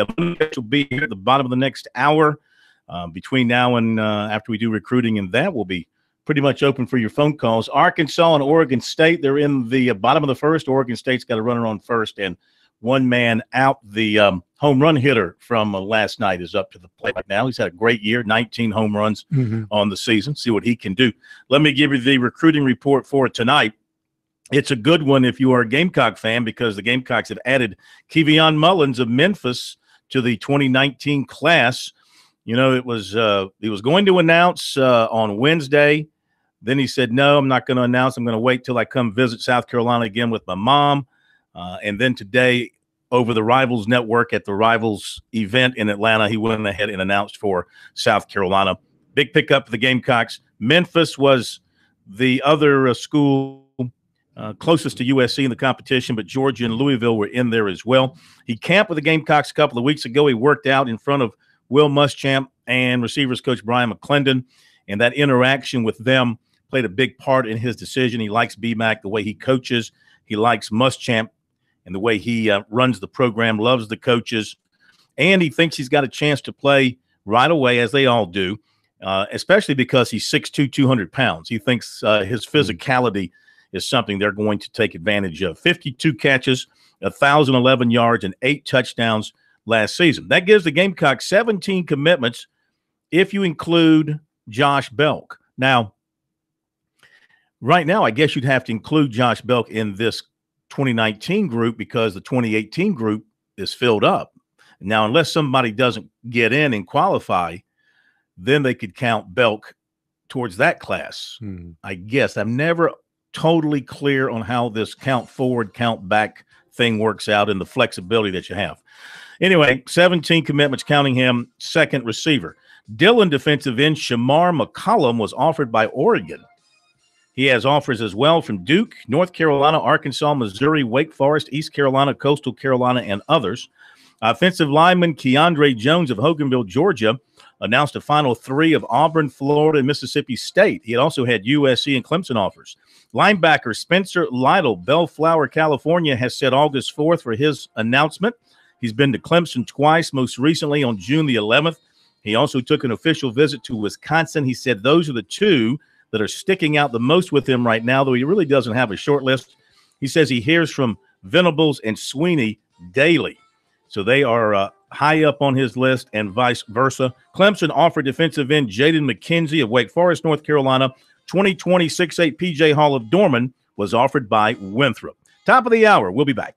[SPEAKER 1] will be here at the bottom of the next hour. Between now and after we do recruiting, and that will be pretty much open for your phone calls. Arkansas and Oregon State, they're in the bottom of the first. Oregon State's got a runner on first, and one man out. The home run hitter from last night is up to the plate right now. He's had a great year, 19 home runs on the season. See what he can do. Let me give you the recruiting report for tonight. It's a good one if you are a Gamecock fan, because the Gamecocks have added Kevion Mullins of Memphis to the 2019 class. He was going to announce on Wednesday. Then he said, no, I'm not going to announce. I'm going to wait till I come visit South Carolina again with my mom. And then today, over the Rivals Network at the Rivals event in Atlanta, he went ahead and announced for South Carolina. Big pickup for the Gamecocks. Memphis was the other school closest to USC in the competition, but Georgia and Louisville were in there as well. He camped with the Gamecocks a couple of weeks ago. He worked out in front of Will Muschamp and receivers coach Brian McClendon, and that interaction with them played a big part in his decision. He likes BMAC, the way he coaches. He likes Muschamp and the way he runs the program, loves the coaches, and he thinks he's got a chance to play right away, as they all do, especially because he's 6'2", 200 pounds. He thinks his physicality is something they're going to take advantage of. 52 catches, 1,011 yards, and 8 touchdowns last season. That gives the Gamecocks 17 commitments if you include Josh Belk. Now, right now, I guess you'd have to include Josh Belk in this 2019 group because the 2018 group is filled up. Now, unless somebody doesn't get in and qualify, then they could count Belk towards that class. I guess I'm never totally clear on how this count forward, count back thing works out and the flexibility that you have. Anyway, 17 commitments, counting him second receiver. Dillon defensive end Shamar McCollum was offered by Oregon. He has offers as well from Duke, North Carolina, Arkansas, Missouri, Wake Forest, East Carolina, Coastal Carolina, and others. Offensive lineman Keandre Jones of Hoganville, Georgia, announced a final 3 of Auburn, Florida, and Mississippi State. He had also had USC and Clemson offers. Linebacker Spencer Lytle, Bellflower, California, has set August 4th for his announcement. He's been to Clemson twice, most recently on June the 11th. He also took an official visit to Wisconsin. He said those are the two that are sticking out the most with him right now, though he really doesn't have a short list. He says he hears from Venables and Sweeney daily. So they are high up on his list and vice versa. Clemson offered defensive end Jaden McKenzie of Wake Forest, North Carolina. 2020 6'8" PJ Hall of Dorman was offered by Winthrop. Top of the hour. We'll be back.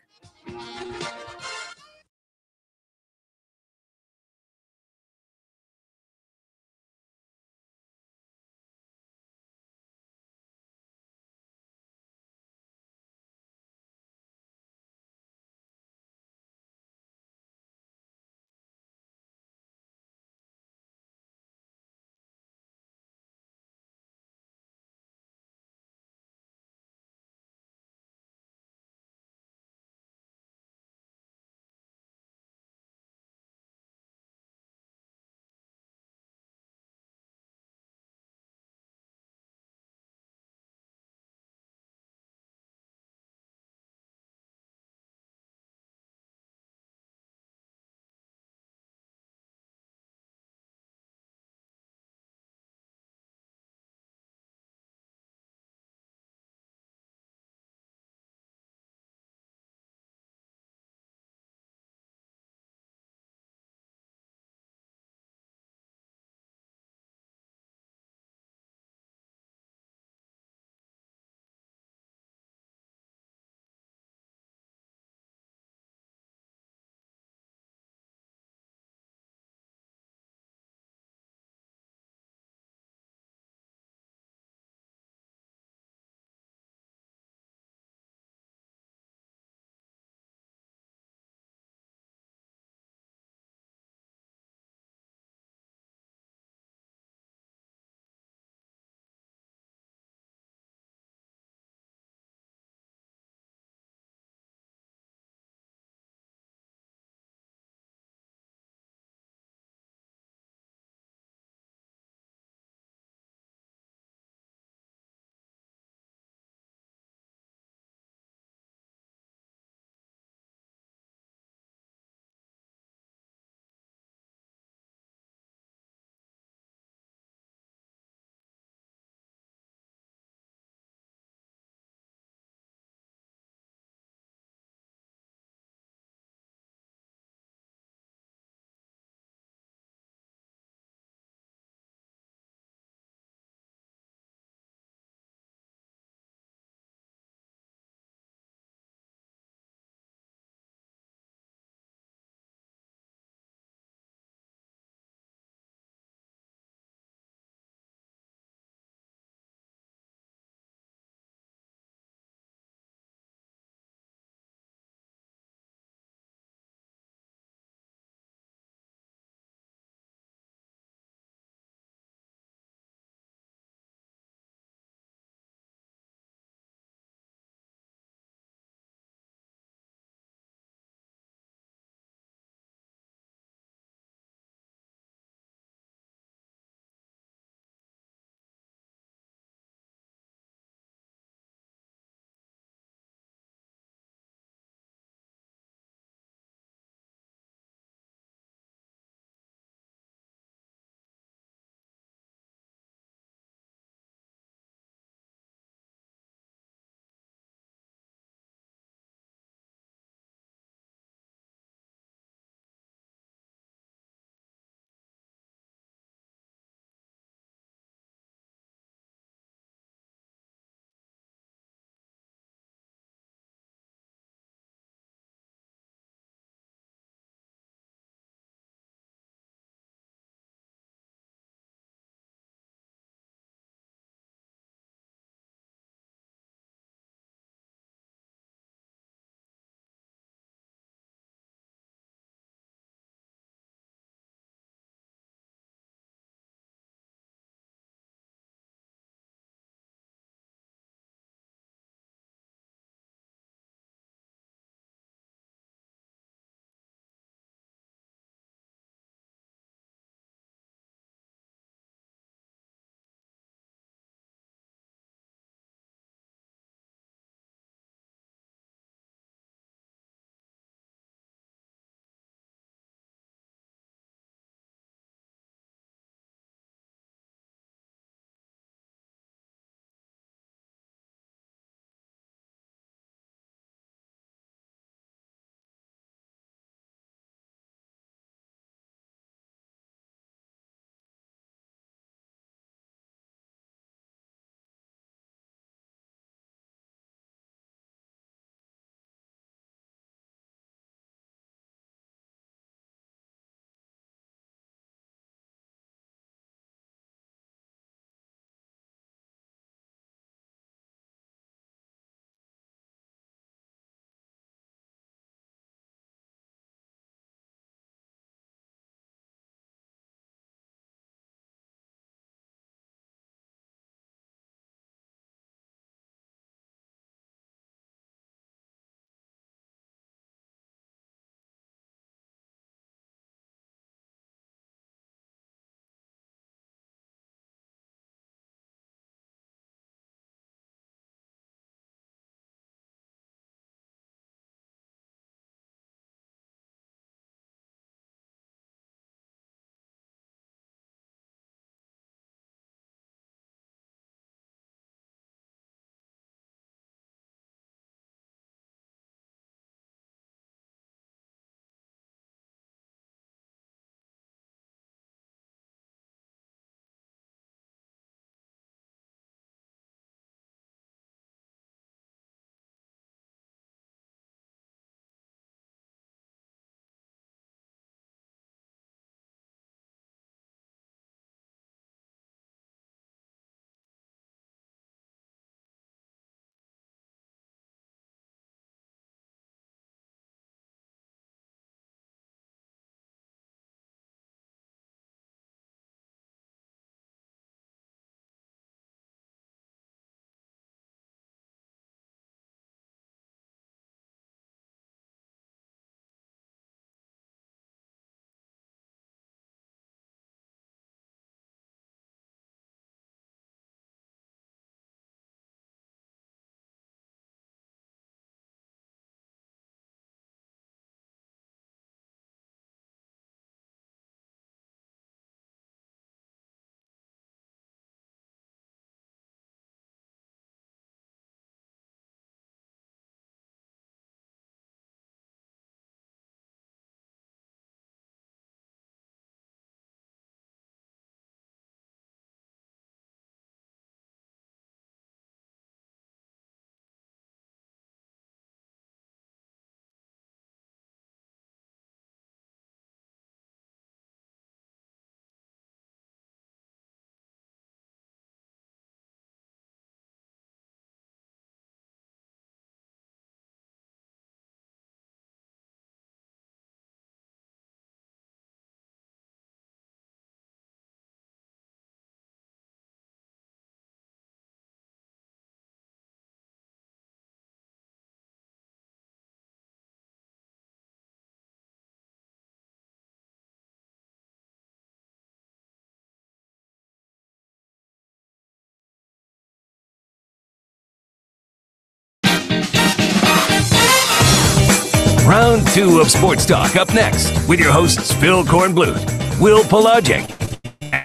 [SPEAKER 3] Round 2 of Sports Talk up next with your hosts Phil Kornblut, Will Pelagic,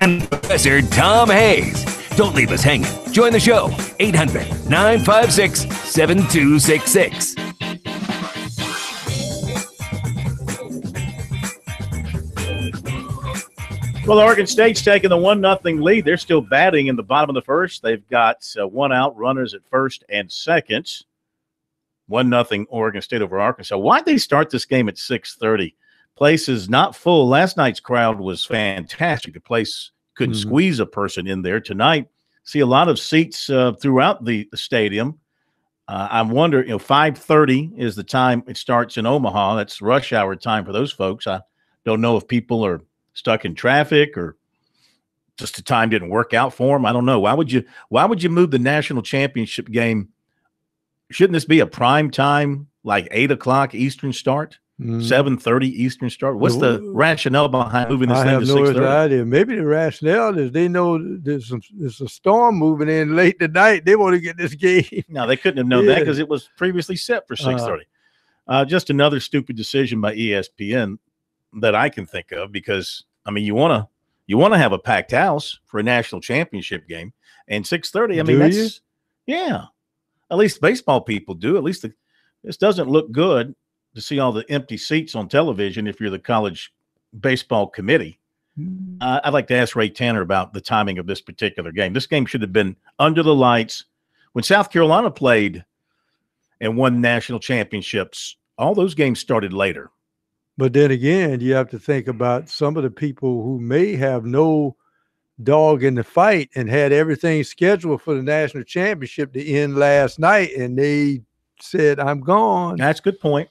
[SPEAKER 3] and Professor Tom Hayes. Don't leave us hanging. Join the show, 800-956-7266.
[SPEAKER 1] Well, Oregon State's taking the 1-0 lead. They're still batting in the bottom of the first. They've got one out, runners at first and second. 1-0 Oregon State over Arkansas. Why'd they start this game at 6:30? Place is not full. Last night's crowd was fantastic. The place couldn't squeeze a person in there. Tonight, see a lot of seats throughout the stadium. I wonder, 5:30 is the time it starts in Omaha. That's rush hour time for those folks. I don't know if people are stuck in traffic or just the time didn't work out for them. I don't know. Why would you move the national championship game? Shouldn't this be a prime time, like 8 o'clock Eastern start, 7:30 Eastern start? What's the rationale behind moving this thing to 6:30? I have no
[SPEAKER 2] idea. Maybe the rationale is they know there's a storm moving in late tonight. They want to get this game.
[SPEAKER 1] No, they couldn't have known that because it was previously set for 6:30. Just another stupid decision by ESPN that I can think of, because you want to have a packed house for a national championship game, and 6:30. Yeah. At least baseball people do. At least this doesn't look good to see all the empty seats on television if you're the college baseball committee. I'd like to ask Ray Tanner about the timing of this particular game. This game should have been under the lights. When South Carolina played and won national championships, all those games started later.
[SPEAKER 2] But then again, you have to think about some of the people who may have no dog in the fight and had everything scheduled for the national championship to end last night, and they said, I'm gone.
[SPEAKER 1] That's a good point.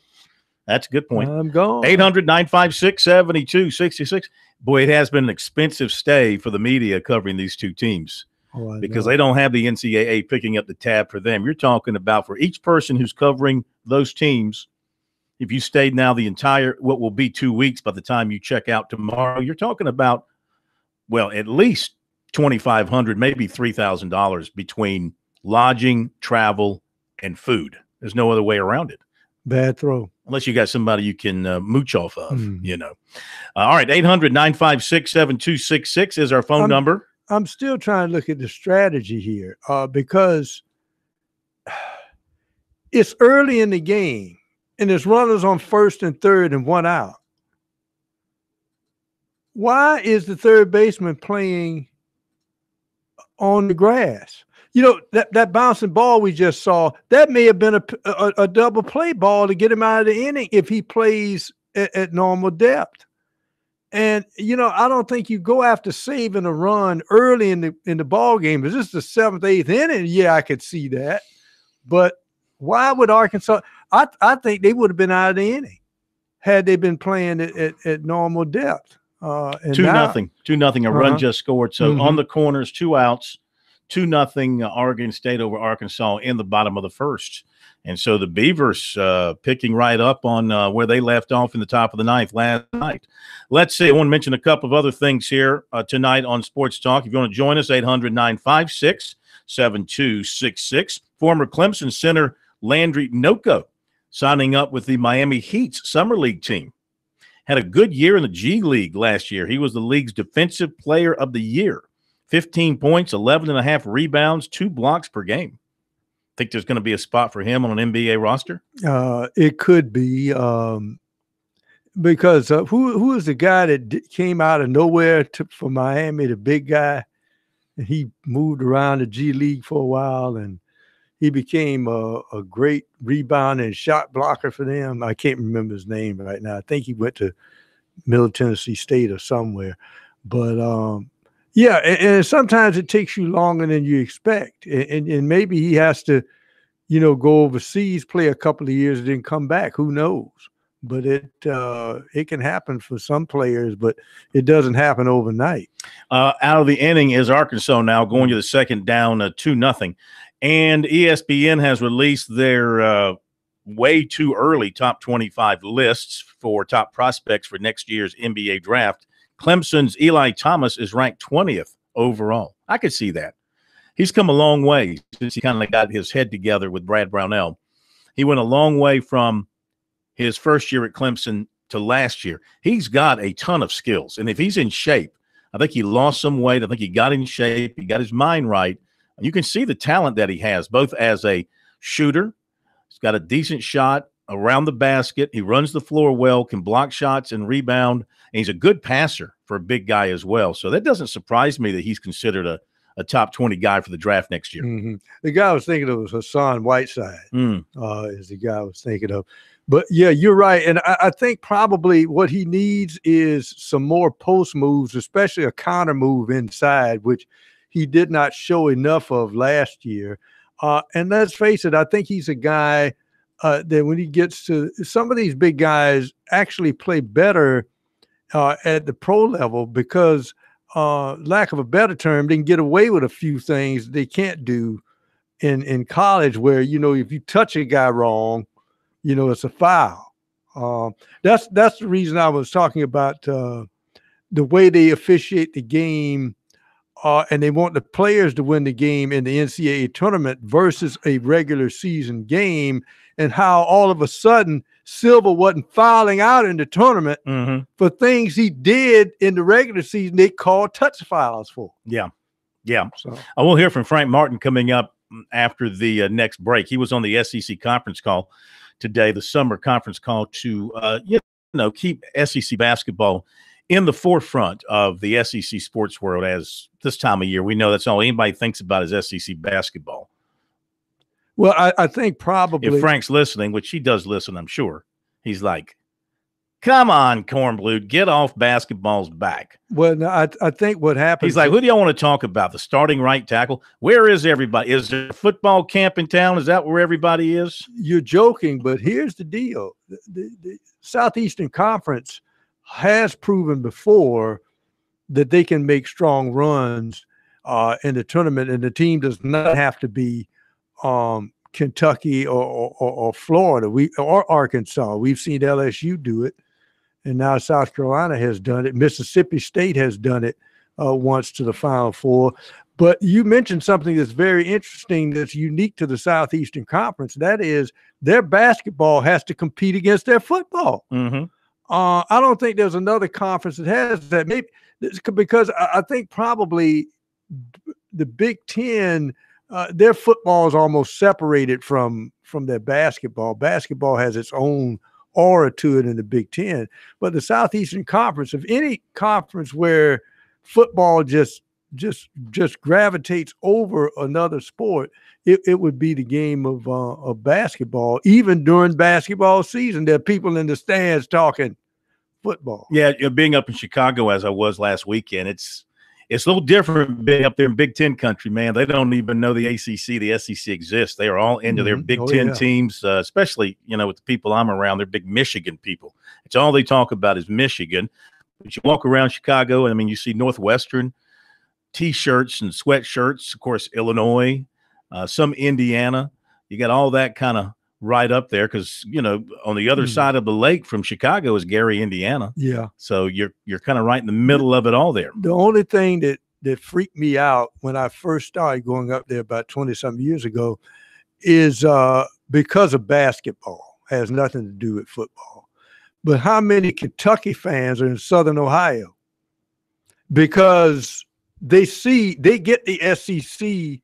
[SPEAKER 2] I'm gone.
[SPEAKER 1] 800-956-7266. Boy, it has been an expensive stay for the media covering these two teams because they don't have the NCAA picking up the tab for them. You're talking about, for each person who's covering those teams, if you stayed now the entire, what will be 2 weeks by the time you check out tomorrow, you're talking about, well, at least $2,500, maybe $3,000 between lodging, travel, and food. There's no other way around it.
[SPEAKER 2] Bad throw.
[SPEAKER 1] Unless you got somebody you can mooch off of, All right, 800-956-7266 is our phone number.
[SPEAKER 2] I'm still trying to look at the strategy here because it's early in the game, and there's runners on first and third and one out. Why is the third baseman playing on the grass? That bouncing ball we just saw, that may have been a double play ball to get him out of the inning if he plays at normal depth. And, I don't think you go after saving a run early in the ball game. Is this the 7th, 8th inning? Yeah, I could see that. But why would Arkansas? I think they would have been out of the inning had they been playing at normal depth.
[SPEAKER 1] 2-0. A run just scored. So on the corners, 2 outs, 2-0 Oregon State over Arkansas in the bottom of the first. And so the Beavers picking right up on where they left off in the top of the ninth last night. Let's see. I want to mention a couple of other things here tonight on Sports Talk. If you want to join us, 800-956-7266. Former Clemson center Landry Noko signing up with the Miami Heat's Summer League team. Had a good year in the G League last year. He was the league's defensive player of the year. 15 points, 11.5 rebounds, 2 blocks per game. Think there's going to be a spot for him on an NBA roster?
[SPEAKER 2] It could be because who is the guy that came out of nowhere for Miami, the big guy? And he moved around the G League for a while, and he became a great rebounder and shot blocker for them. I can't remember his name right now. I think he went to Middle Tennessee State or somewhere. But, and sometimes it takes you longer than you expect. And maybe he has to, go overseas, play a couple of years, and then come back. Who knows? But it can happen for some players, but it doesn't happen overnight.
[SPEAKER 1] Out of the inning is Arkansas now going to the second down 2-0. And ESPN has released their way too early top 25 lists for top prospects for next year's NBA draft. Clemson's Eli Thomas is ranked 20th overall. I could see that. He's come a long way since he kind of got his head together with Brad Brownell. He went a long way from his first year at Clemson to last year. He's got a ton of skills. And if he's in shape, I think he lost some weight. I think he got in shape. He got his mind right. You can see the talent that he has, both as a shooter. He's got a decent shot around the basket. He runs the floor well, can block shots and rebound. And he's a good passer for a big guy as well. So that doesn't surprise me that he's considered a top 20 guy for the draft next year.
[SPEAKER 2] Mm-hmm. The guy I was thinking of was Hassan Whiteside, is the guy I was thinking of. But, yeah, you're right. And I think probably what he needs is some more post moves, especially a counter move inside, which he did not show enough of last year. And let's face it, I think he's a guy that when he gets to – some of these big guys actually play better at the pro level because, lack of a better term, they can get away with a few things they can't do in college where, you know, if you touch a guy wrong, you know, it's a foul. That's the reason I was talking about the way they officiate the game, and they want the players to win the game in the NCAA tournament versus a regular season game, and how all of a sudden Silver wasn't fouling out in the tournament for things he did in the regular season they called touch fouls for.
[SPEAKER 1] Yeah. Yeah.
[SPEAKER 2] So
[SPEAKER 1] I will hear from Frank Martin coming up after the next break. He was on the SEC conference call today, the summer conference call to, keep SEC basketball in the forefront of the SEC sports world. As this time of year, we know that's all anybody thinks about is SEC basketball.
[SPEAKER 2] Well, I think probably
[SPEAKER 1] if Frank's listening, which he does listen, I'm sure, he's like, come on, Cornblue, get off basketball's back.
[SPEAKER 2] Well, no, I think what happens.
[SPEAKER 1] He's like, who do y'all want to talk about? The starting right tackle? Where is everybody? Is there a football camp in town? Is that where everybody is?
[SPEAKER 2] You're joking, but here's the deal. The Southeastern Conference has proven before that they can make strong runs in the tournament, and the team does not have to be Kentucky or Florida or Arkansas. We've seen LSU do it, and now South Carolina has done it. Mississippi State has done it once to the Final Four. But you mentioned something that's very interesting that's unique to the Southeastern Conference. That is, their basketball has to compete against their football. I don't think there's another conference that has that. Maybe because I think probably the Big Ten, their football is almost separated from their basketball. Basketball has its own aura to it in the Big Ten. But the Southeastern Conference, if any conference where football just gravitates over another sport, it would be the game of basketball. Even during basketball season, there are people in the stands talking football.
[SPEAKER 1] Yeah, being up in Chicago as I was last weekend, it's a little different being up there in Big Ten country, man. They don't even know the ACC, the SEC exists. They are all into their Big Ten teams, especially, with the people I'm around. They're big Michigan people. It's all they talk about is Michigan. But you walk around Chicago, and, I mean, you see Northwestern T-shirts and sweatshirts, of course, Illinois, some Indiana. You got all that kind of right up there because, on the other side of the lake from Chicago is Gary, Indiana.
[SPEAKER 2] Yeah.
[SPEAKER 1] So you're kind of right in the middle of it all there.
[SPEAKER 2] The only thing that freaked me out when I first started going up there about 20-something years ago is because of basketball. It has nothing to do with football. But how many Kentucky fans are in Southern Ohio? Because they get the SEC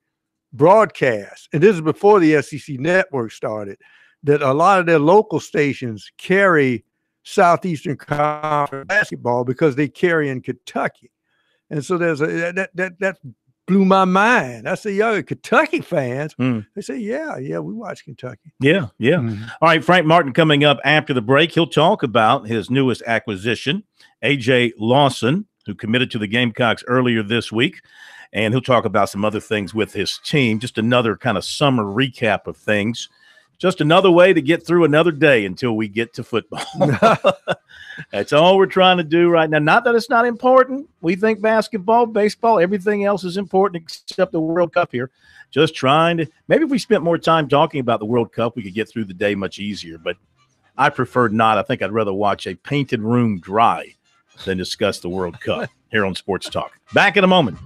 [SPEAKER 2] broadcast, and this is before the SEC network started, that a lot of their local stations carry Southeastern Conference basketball because they carry in Kentucky. And so there's that blew my mind. I said, y'all are Kentucky fans. They say, yeah, we watch Kentucky.
[SPEAKER 1] Yeah. All right, Frank Martin coming up after the break. He'll talk about his newest acquisition, A.J. Lawson, who committed to the Gamecocks earlier this week. And he'll talk about some other things with his team, just another kind of summer recap of things. Just another way to get through another day until we get to football. That's all we're trying to do right now. Not that it's not important. We think basketball, baseball, everything else is important except the World Cup here. Just trying to – maybe if we spent more time talking about the World Cup, we could get through the day much easier. But I prefer not. I think I'd rather watch a painted room dry than discuss the World Cup here on Sports Talk. Back in a moment.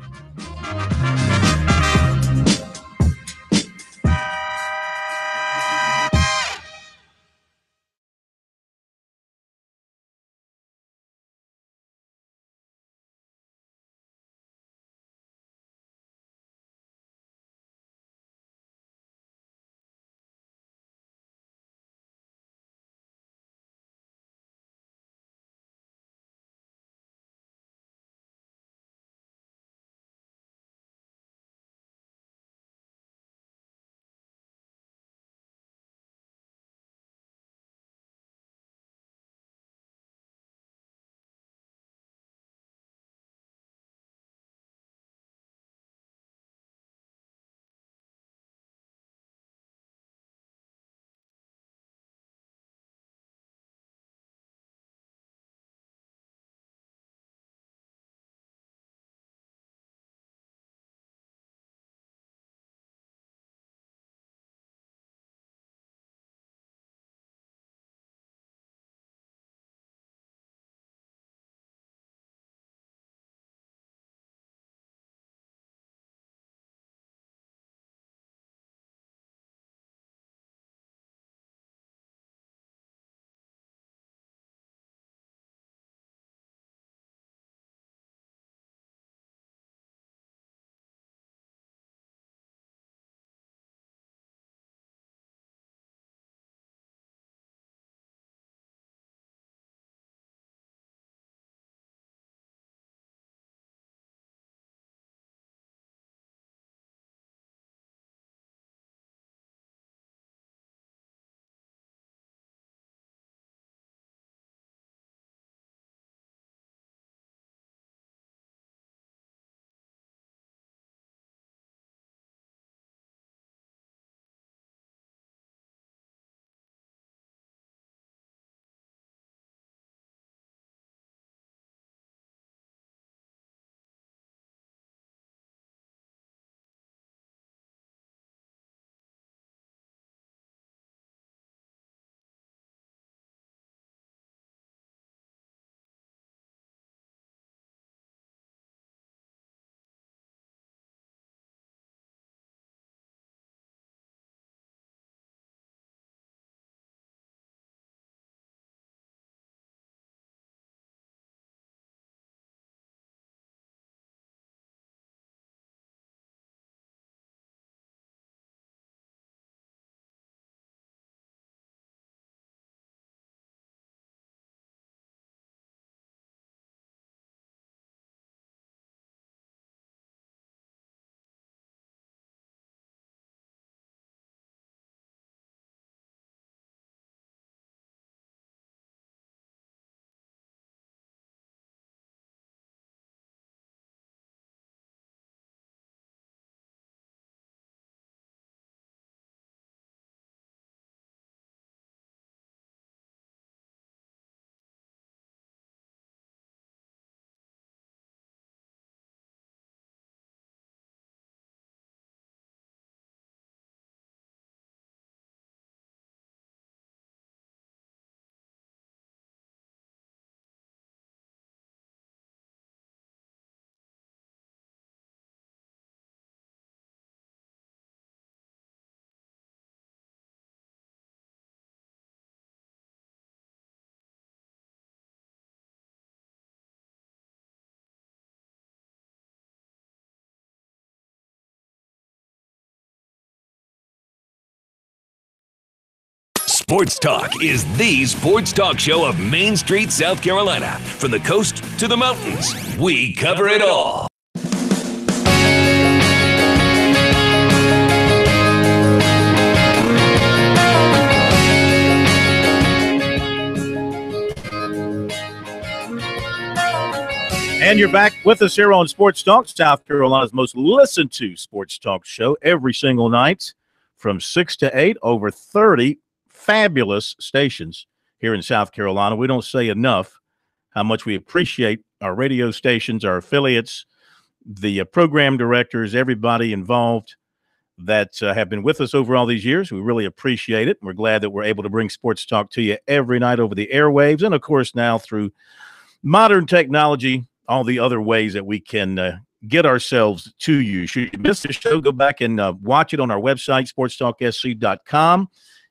[SPEAKER 3] Sports Talk is the sports talk show of Main Street, South Carolina. From the coast to the mountains, we cover it all.
[SPEAKER 1] And you're back with us here on Sports Talk, South Carolina's most listened to sports talk show every single night from 6 to 8, over 30 fabulous stations here in South Carolina. We don't say enough how much we appreciate our radio stations, our affiliates, the program directors, everybody involved that have been with us over all these years. We really appreciate it. We're glad that we're able to bring Sports Talk to you every night over the airwaves, and of course now through modern technology, all the other ways that we can get ourselves to you. Should you miss the show, go back and watch it on our website, SportsTalkSC.com.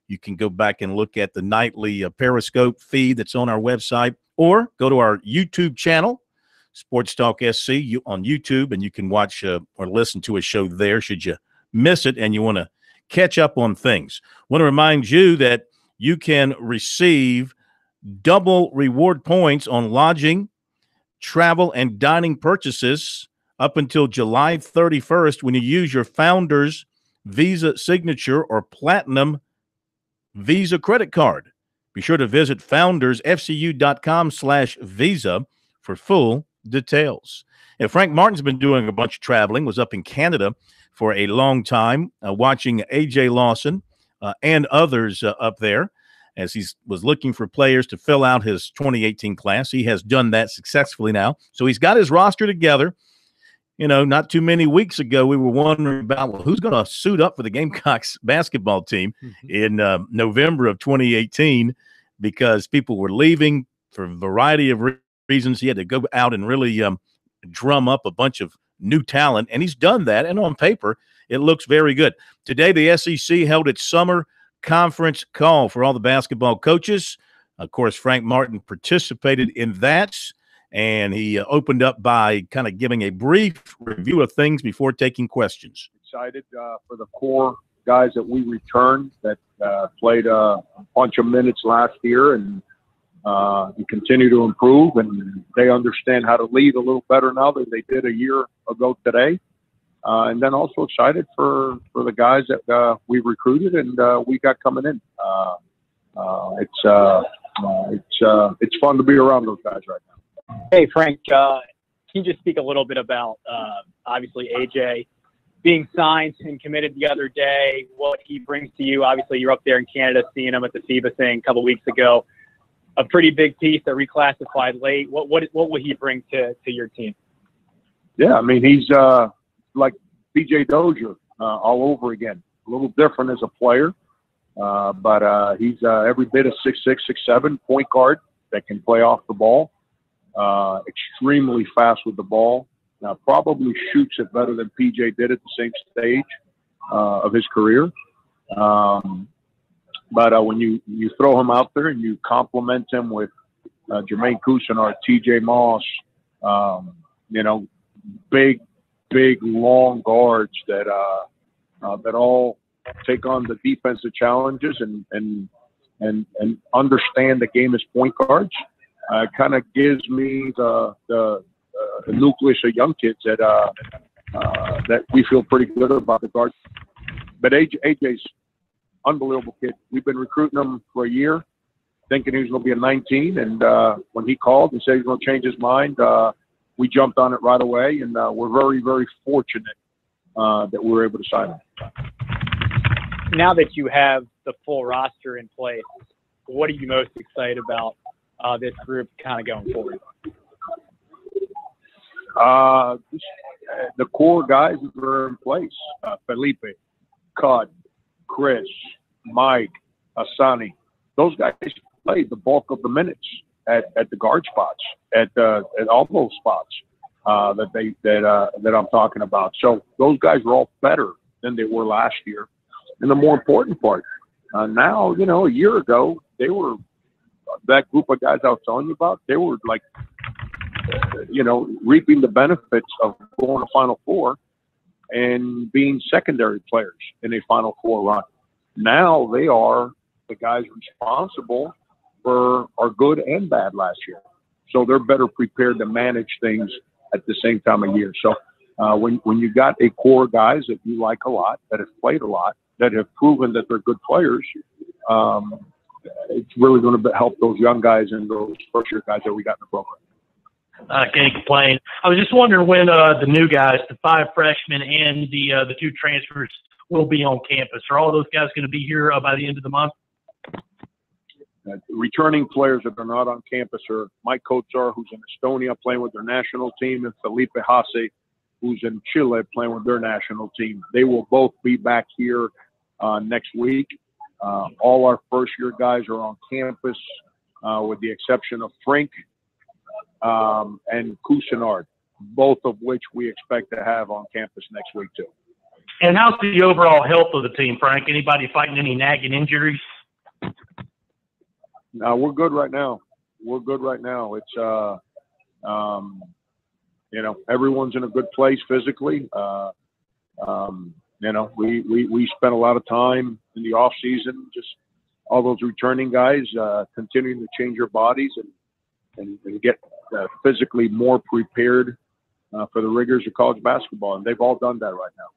[SPEAKER 1] You can go back and look at the nightly Periscope feed that's on our website, or go to our YouTube channel, Sports Talk SC on YouTube, and you can watch or listen to a show there should you miss it and you want to catch up on things. I want to remind you that you can receive double reward points on lodging, travel, and dining purchases up until July 31st when you use your Founders Visa Signature or Platinum Visa credit card. Be sure to visit foundersfcu.com/visa for full details. And Frank Martin's been doing a bunch of traveling, was up in Canada for a long time, watching A.J. Lawson and others up there as he was looking for players to fill out his 2018 class. He has done that successfully now. So he's got his roster together. You know, not too many weeks ago, we were wondering about, well, who's going to suit up for the Gamecocks basketball team in November of 2018, because people were leaving for a variety of reasons. He had to go out and really drum up a bunch of new talent, and he's done that, and on paper, it looks very good. Today, the SEC held its summer conference call for all the basketball coaches. Of course, Frank Martin participated in that, and he opened up by kind of giving a brief review of things before taking questions.
[SPEAKER 10] Excited for the core guys that we returned that played a bunch of minutes last year and continue to improve, and they understand how to lead a little better now than they did a year ago today. And then also excited for the guys that we recruited and we got coming in. It's fun to be around those guys right now.
[SPEAKER 11] Hey, Frank, can you just speak a little bit about, obviously, AJ being signed and committed the other day, what he brings to you? Obviously, you're up there in Canada seeing him at the FIBA thing a couple weeks ago. A pretty big piece that reclassified late. What will he bring to your team?
[SPEAKER 10] Yeah, I mean, he's like PJ Dozier all over again. A little different as a player, but he's every bit of 6'6", 6'7", point guard that can play off the ball. Extremely fast with the ball. Now, probably shoots it better than PJ did at the same stage of his career. But when you throw him out there and you complement him with Jermaine Cousinard, TJ Moss, you know, big, long guards that all take on the defensive challenges and understand the game as point guards. Kind of gives me the nucleus of young kids that we feel pretty good about the guard. But AJ's unbelievable kid. We've been recruiting him for a year, thinking he was going to be a 19, and when he called and said he was going to change his mind, we jumped on it right away, and we're very, very fortunate that we were able to sign him.
[SPEAKER 11] Now that you have the full roster in place, what are you most excited about this group kind of going forward?
[SPEAKER 10] The core guys that are in place, Felipe, Cud, Chris, Mike, Asani, those guys played the bulk of the minutes at the guard spots, at all those spots that I'm talking about. So those guys are all better than they were last year. And the more important part, now, you know, a year ago, they were that group of guys I was telling you about. They were like, you know, reaping the benefits of going to Final Four and being secondary players in a Final Four run. Now they are the guys responsible for our good and bad last year. So they're better prepared to manage things at the same time of year. So when you got a core of guys that you like a lot, that have played a lot, that have proven that they're good players, it's really going to help those young guys and those first-year guys that we got in the program.
[SPEAKER 12] I can't complain. I was just wondering when the new guys, the 5 freshmen and the 2 transfers, will be on campus. Are all those guys going to be here by the end of the month?
[SPEAKER 10] Returning players that are not on campus are Mike Kotsar, who's in Estonia playing with their national team, and Felipe Hasse, who's in Chile playing with their national team. They will both be back here next week. All our first-year guys are on campus, with the exception of Frank and Cousinard, both of which we expect to have on campus next week too.
[SPEAKER 12] And how's the overall health of the team, Frank? Anybody fighting any nagging injuries?
[SPEAKER 10] No, we're good right now. It's everyone's in a good place physically. We spent a lot of time in the off season, just all those returning guys continuing to change their bodies and get physically more prepared for the rigors of college basketball, and they've all done that right now.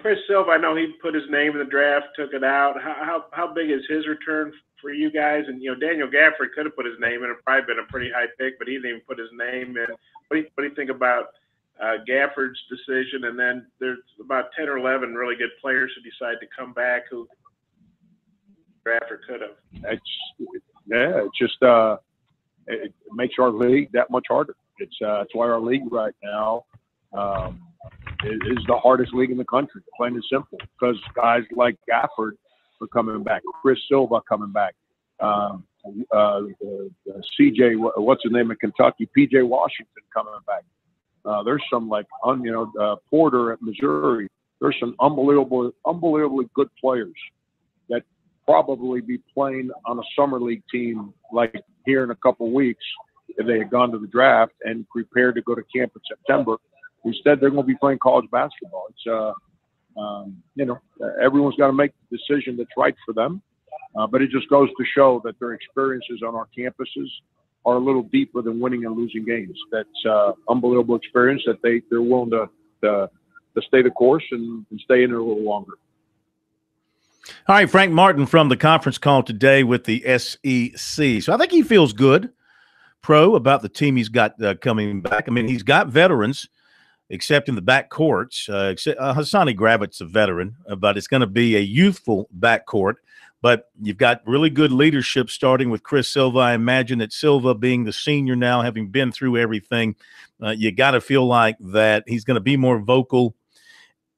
[SPEAKER 13] Chris Silva, I know he put his name in the draft, took it out. How big is his return for you guys? And Daniel Gafford could have put his name in. It probably been a pretty high pick, but he didn't even put his name in. What do you think about Gafford's decision? And then there's about 10 or 11 really good players who decide to come back who Gafford could have. It makes our league that much harder. It's why our league right now is the hardest league in the country, plain and simple, because guys like Gafford are coming back, Chris Silva coming back, CJ, what's his name in Kentucky, PJ Washington coming back. There's some Porter at Missouri. There's some unbelievably good players that probably be playing on a summer league team like here in a couple of weeks if they had gone to the draft and prepared to go to camp in September. Instead, they're going to be playing college basketball. It's everyone's got to make the decision that's right for them. But it just goes to show that their experiences on our campuses are a little deeper than winning and losing games. That's unbelievable experience that they're willing to stay the course and stay in there a little longer.
[SPEAKER 1] All right, Frank Martin from the conference call today with the SEC. So I think he feels good, about the team he's got coming back. I mean, he's got veterans, except in the backcourts. Hassani Gravit's a veteran, but it's going to be a youthful backcourt. But you've got really good leadership starting with Chris Silva. I imagine that Silva being the senior now, having been through everything, you got to feel like that he's going to be more vocal.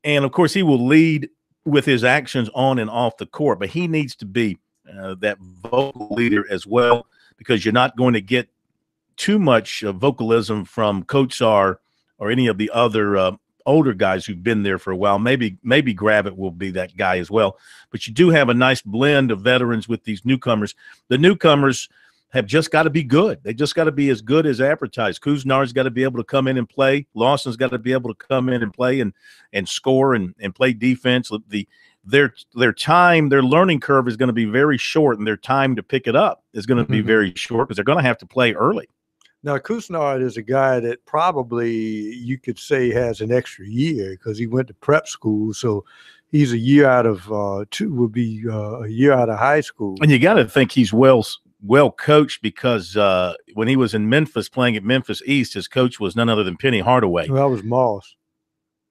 [SPEAKER 1] And, of course, he will lead with his actions on and off the court. But he needs to be that vocal leader as well, because you're not going to get too much vocalism from Coach R or any of the other older guys who've been there for a while. Maybe Gravett will be that guy as well. But you do have a nice blend of veterans with these newcomers. The newcomers have just got to be good. They just got to be as good as advertised. Cousinard's got to be able to come in and play. Lawson's got to be able to come in and play and score and play defense. Their learning curve is going to be very short, and their time to pick it up is going to be very short because they're going to have to play early.
[SPEAKER 2] Now, Cousinard is a guy that probably you could say has an extra year because he went to prep school. So he's a year out of a year out of high school. And
[SPEAKER 1] you got to think he's well coached because when he was in Memphis playing at Memphis East, his coach was none other than Penny Hardaway.
[SPEAKER 2] Well, that was Moss.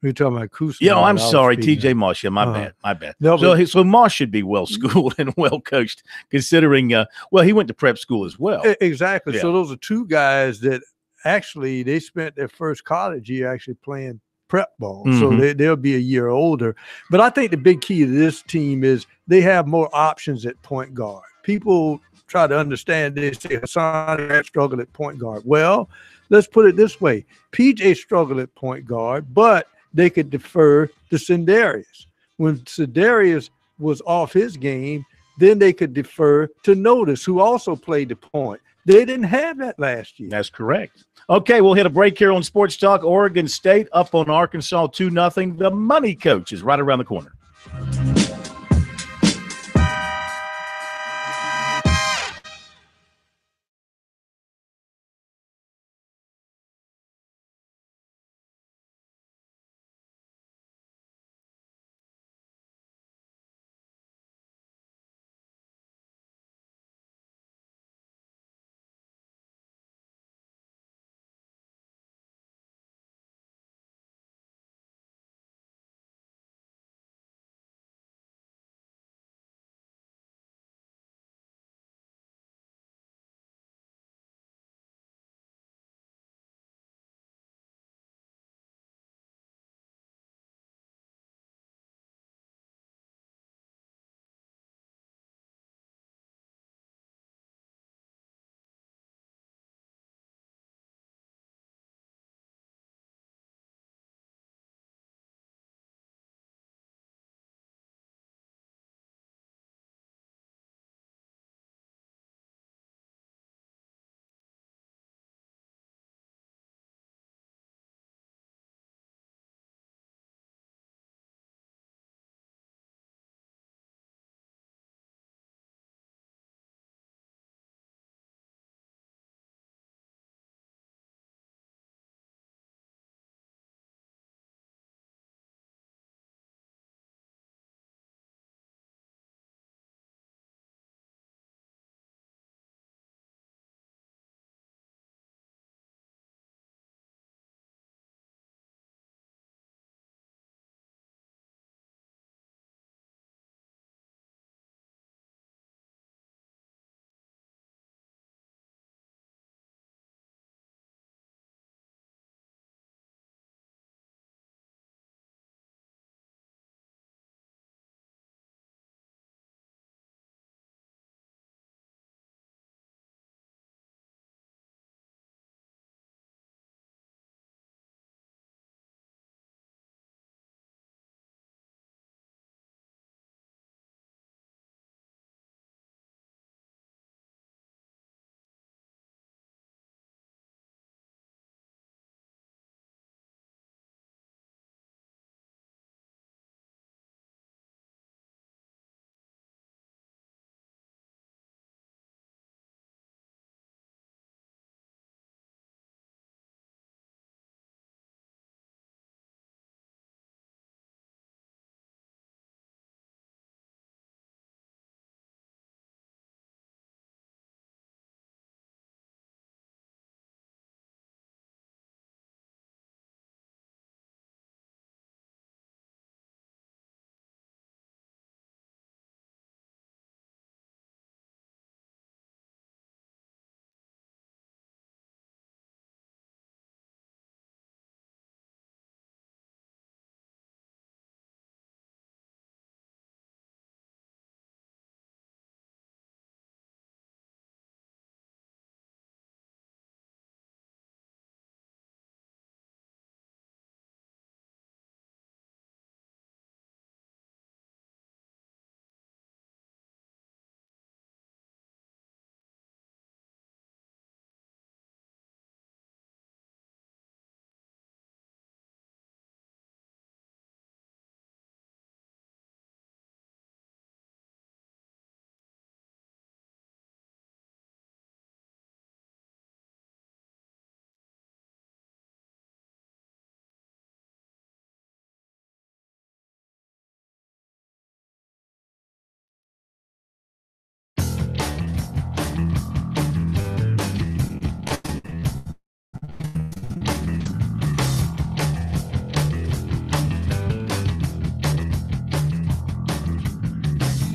[SPEAKER 2] You're talking about Cousinard.
[SPEAKER 1] Yeah, I'm sorry, TJ Moss. Yeah, my bad. No, so Moss should be well schooled and well coached, considering. He went to prep school as well.
[SPEAKER 2] Exactly. Yeah. So those are two guys that actually they spent their first college year actually playing prep ball. So they'll be a year older. But I think the big key to this team is they have more options at point guard. People try to understand this. Say Hassan struggled at point guard. Well, let's put it this way: PJ struggled at point guard, but they could defer to Sindarius. When Sindarius was off his game, then they could defer to Notice, who also played the point. They didn't have that last year.
[SPEAKER 1] That's correct. Okay, we'll hit a break here on Sports Talk. Oregon State up on Arkansas 2-0. The money coach is right around the corner.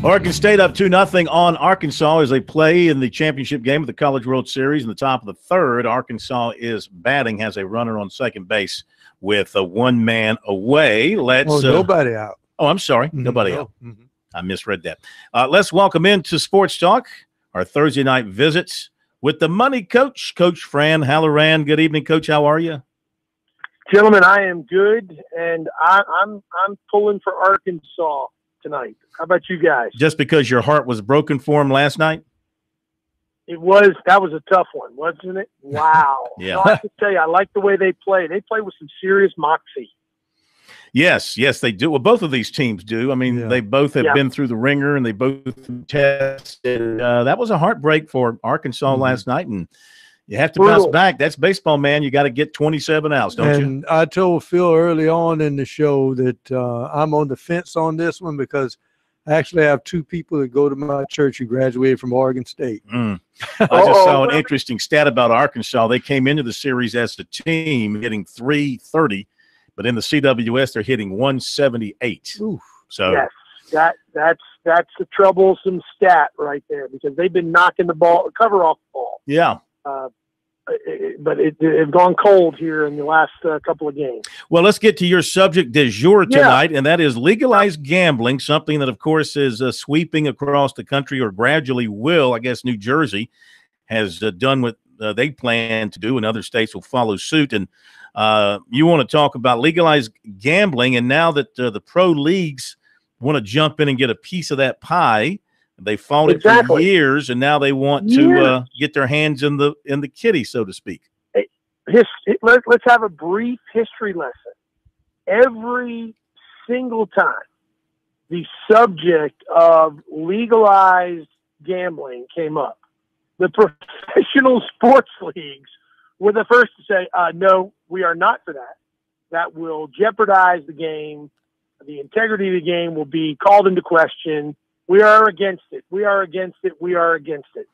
[SPEAKER 1] Oregon State up 2-0 on Arkansas as they play in the championship game of the College World Series. In the top of the third, Arkansas is batting, has a runner on second base with a one man away.
[SPEAKER 2] Nobody out.
[SPEAKER 1] Oh, I'm sorry. Nobody
[SPEAKER 2] No.
[SPEAKER 1] out. I misread that. Let's welcome into Sports Talk our Thursday night visits with the money coach, Coach Fran Halloran. Good evening, Coach. How are you?
[SPEAKER 14] Gentlemen, I am good, and I'm pulling for Arkansas tonight. How about you guys?
[SPEAKER 1] Just because your heart was broken for him last night?
[SPEAKER 14] That was a tough one, wasn't it? Wow.
[SPEAKER 1] Yeah.
[SPEAKER 14] No, I have to tell you, I like the way they play. They play with some serious moxie.
[SPEAKER 1] Yes, they do. Well, both of these teams do. I mean, they both have been through the ringer, and they both tested. That was a heartbreak for Arkansas last night, and you have to bounce back. That's baseball, man. You got to get 27 outs, don't you?
[SPEAKER 2] And I told Phil early on in the show that I'm on the fence on this one because I actually have two people that go to my church who graduated from Oregon State.
[SPEAKER 1] I just saw an interesting stat about Arkansas. They came into the series as a team hitting .330, but in the CWS they're hitting .178.
[SPEAKER 2] Oof.
[SPEAKER 1] So
[SPEAKER 14] yes, that's a troublesome stat right there because they've been knocking the cover off the ball.
[SPEAKER 1] Yeah.
[SPEAKER 14] But it's gone cold here in the last couple of games.
[SPEAKER 1] Well, let's get to your subject du jour tonight, and that is legalized gambling, something that, of course, is sweeping across the country or gradually will. I guess New Jersey has done what they plan to do, and other states will follow suit. And you want to talk about legalized gambling, and now that the pro leagues want to jump in and get a piece of that pie. They fought it for years, and now they want to get their hands in the kitty, so to speak.
[SPEAKER 14] Let's have a brief history lesson. Every single time the subject of legalized gambling came up, the professional sports leagues were the first to say, no, we are not for that. That will jeopardize the game. The integrity of the game will be called into question. We are against it. We are against it. We are against it.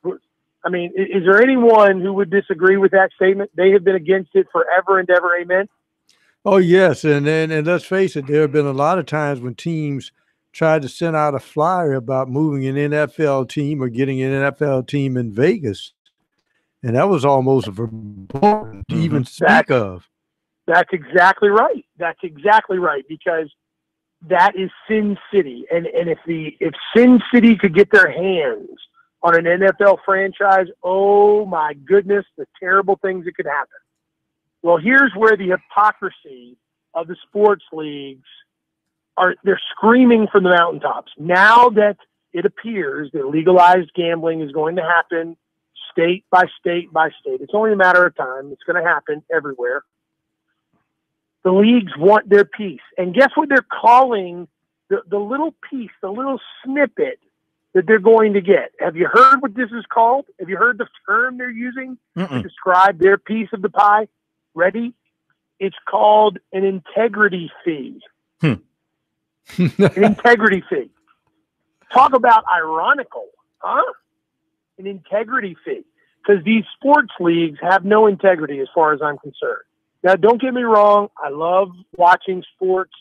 [SPEAKER 14] I mean, is there anyone who would disagree with that statement? They have been against it forever and ever. Amen.
[SPEAKER 2] Oh, yes. And let's face it, there have been a lot of times when teams tried to send out a flyer about moving an NFL team or getting an NFL team in Vegas. And that was almost verboten to even speak of.
[SPEAKER 14] That's exactly right. That's exactly right. Because that is Sin City, and if Sin City could get their hands on an NFL franchise, oh my goodness, the terrible things that could happen. Well, here's where the hypocrisy of the sports leagues they're screaming from the mountaintops. Now that it appears that legalized gambling is going to happen state by state by state, it's only a matter of time. It's going to happen everywhere. The leagues want their piece. And guess what they're calling the little piece, the little snippet that they're going to get? Have you heard what this is called? Have you heard the term they're using to describe their piece of the pie? Ready? It's called an integrity fee. An integrity fee. Talk about ironical, huh? An integrity fee. Because these sports leagues have no integrity as far as I'm concerned. Now, don't get me wrong. I love watching sports,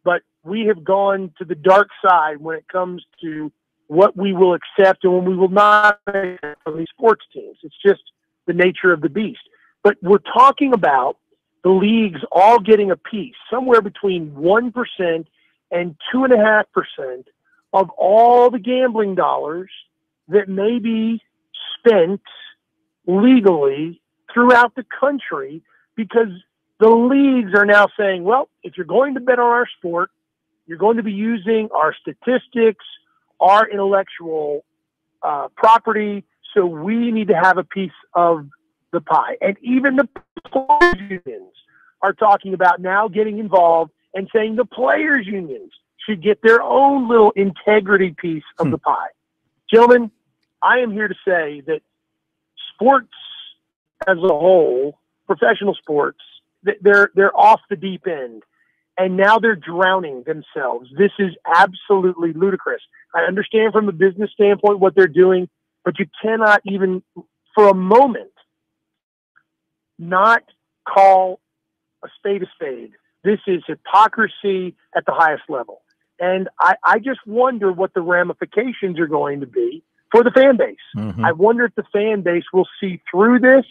[SPEAKER 14] but we have gone to the dark side when it comes to what we will accept and when we will not accept from these sports teams. It's just the nature of the beast. But we're talking about the leagues all getting a piece, somewhere between 1% and 2.5% of all the gambling dollars that may be spent legally throughout the country, because the leagues are now saying, well, if you're going to bet on our sport, you're going to be using our statistics, our intellectual property, so we need to have a piece of the pie. And even the players' unions are talking about now getting involved and saying the players' unions should get their own little integrity piece of the pie. Gentlemen, I am here to say that sports as a whole, professional sports, they're off the deep end, and now they're drowning themselves. This is absolutely ludicrous. I understand from a business standpoint what they're doing, but you cannot even for a moment not call a spade a spade. This is hypocrisy at the highest level. And I just wonder what the ramifications are going to be for the fan base.
[SPEAKER 1] Mm-hmm.
[SPEAKER 14] I wonder if the fan base will see through this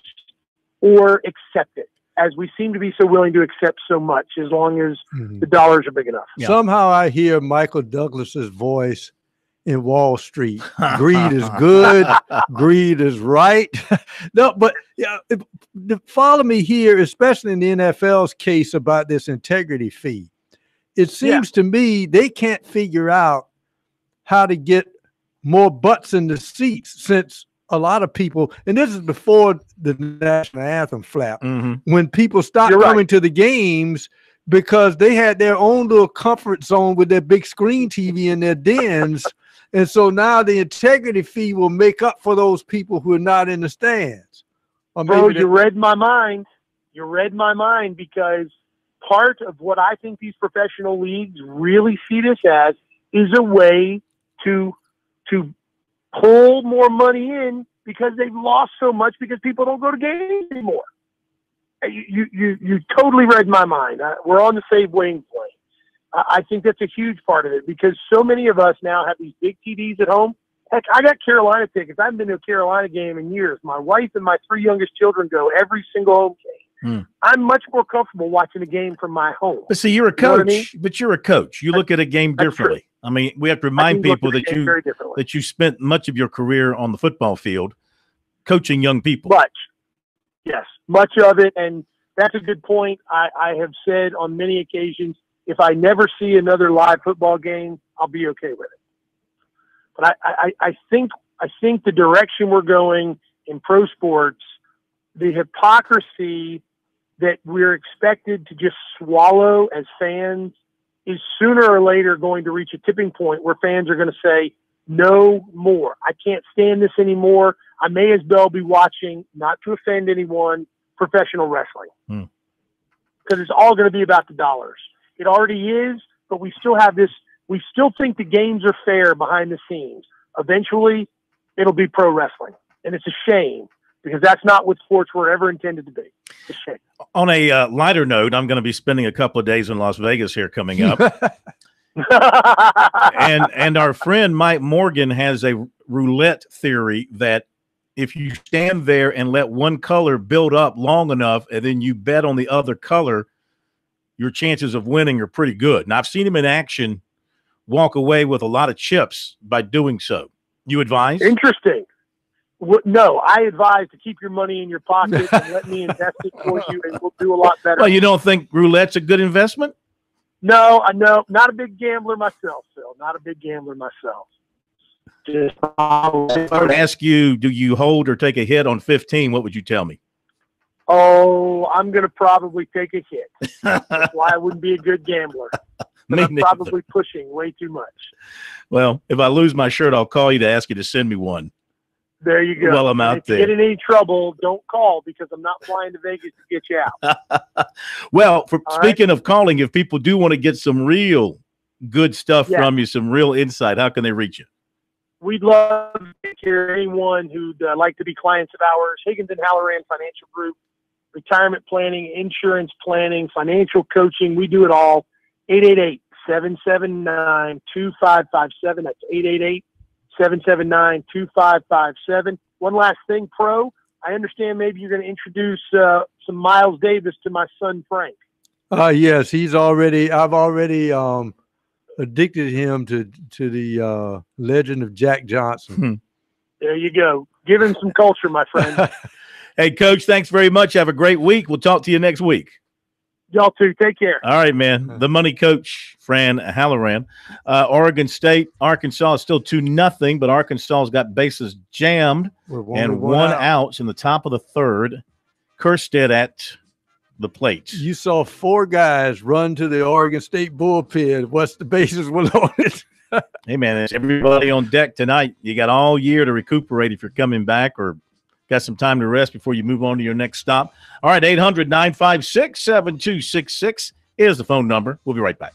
[SPEAKER 14] or accept it, as we seem to be so willing to accept so much as long as the dollars are big enough.
[SPEAKER 2] Yeah. Somehow I hear Michael Douglas's voice in Wall Street. Greed is good. Greed is right. No, but yeah, follow me here, especially in the NFL's case about this integrity fee. It seems to me they can't figure out how to get more butts in the seats, since a lot of people, and this is before the national anthem flap, when people stopped coming to the games because they had their own little comfort zone with their big screen TV in their dens. And so now the integrity fee will make up for those people who are not in the stands. Or
[SPEAKER 14] Bro, you read my mind. You read my mind, because part of what I think these professional leagues really see this as is a way to pull more money in, because they've lost so much because people don't go to games anymore. You totally read my mind. We're on the same wavelength. I think that's a huge part of it, because so many of us now have these big TVs at home. Heck, I got Carolina tickets. I haven't been to a Carolina game in years. My wife and my 3 youngest children go every single home game. I'm much more comfortable watching a game from my home.
[SPEAKER 1] But see, you're a coach. But you're a coach. You look at a game differently. I mean, we have to remind people that you spent much of your career on the football field coaching young people.
[SPEAKER 14] Much of it, and that's a good point. I have said on many occasions, if I never see another live football game, I'll be okay with it. But I think the direction we're going in pro sports, the hypocrisy that we're expected to just swallow as fans, is sooner or later going to reach a tipping point where fans are going to say, no more. I can't stand this anymore. I may as well be watching, not to offend anyone, professional wrestling. Because it's all going to be about the dollars. It already is, but we still have this. We still think the games are fair behind the scenes. Eventually, it'll be pro wrestling. And it's a shame, because that's not what sports were ever intended to be. It's a shame.
[SPEAKER 1] On a lighter note, I'm going to be spending a couple of days in Las Vegas here coming up. and our friend Mike Morgan has a roulette theory that if you stand there and let one color build up long enough and then you bet on the other color, your chances of winning are pretty good. And I've seen him in action walk away with a lot of chips by doing so. You advise?
[SPEAKER 14] Interesting. No, I advise to keep your money in your pocket and let me invest it for you, and we'll do a lot better.
[SPEAKER 1] Well, you don't think roulette's a good investment?
[SPEAKER 14] No, I know. Not a big gambler myself, Phil. Not a big gambler myself. Just
[SPEAKER 1] I would ask you, do you hold or take a hit on 15? What would you tell me?
[SPEAKER 14] Oh, I'm going to probably take a hit. That's why I wouldn't be a good gambler. But I'm probably pushing way too much.
[SPEAKER 1] Well, if I lose my shirt, I'll call you to ask you to send me one.
[SPEAKER 14] There you go.
[SPEAKER 1] Well, I'm out there.
[SPEAKER 14] If you get in any trouble, don't call, because I'm not flying to Vegas to get you out.
[SPEAKER 1] Well, speaking of calling, if people do want to get some real good stuff from you, some real insight, how can they reach you?
[SPEAKER 14] We'd love to hear anyone who'd like to be clients of ours. Higgins and Halloran Financial Group, retirement planning, insurance planning, financial coaching. We do it all. 888-779-2557. That's 888-779-2557. One last thing, Pro. I understand maybe you're going to introduce some Miles Davis to my son, Frank.
[SPEAKER 2] Yes, I've already addicted him to the legend of Jack Johnson.
[SPEAKER 14] There you go. Give him some culture, my friend.
[SPEAKER 1] Hey, Coach, thanks very much. Have a great week. We'll talk to you next week.
[SPEAKER 14] Y'all too. Take care.
[SPEAKER 1] All right, man. The money coach, Fran Halloran. Oregon State, Arkansas is still 2-0, but Arkansas's got bases jammed and one out in the top of the third. Kerstead at the plate.
[SPEAKER 2] You saw 4 guys run to the Oregon State bullpen once the bases were loaded.
[SPEAKER 1] Hey, man, it's everybody on deck tonight. You got all year to recuperate if you're coming back, or got some time to rest before you move on to your next stop. All right, 800-956-7266 is the phone number. We'll be right back.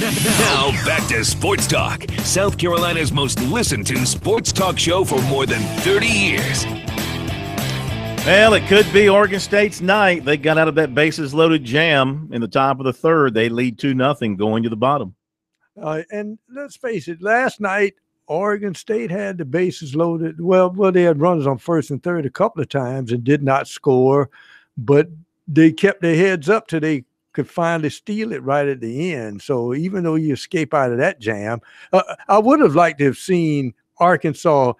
[SPEAKER 3] Now back to Sports Talk, South Carolina's most listened to sports talk show for more than 30 years.
[SPEAKER 1] Well, it could be Oregon State's night. They got out of that bases-loaded jam in the top of the third. They lead 2-0 going to the bottom.
[SPEAKER 2] And let's face it, last night, Oregon State had the bases loaded. Well, they had runners on first and third a couple of times and did not score, but they kept their heads up till they could finally steal it right at the end. So even though you escape out of that jam, I would have liked to have seen Arkansas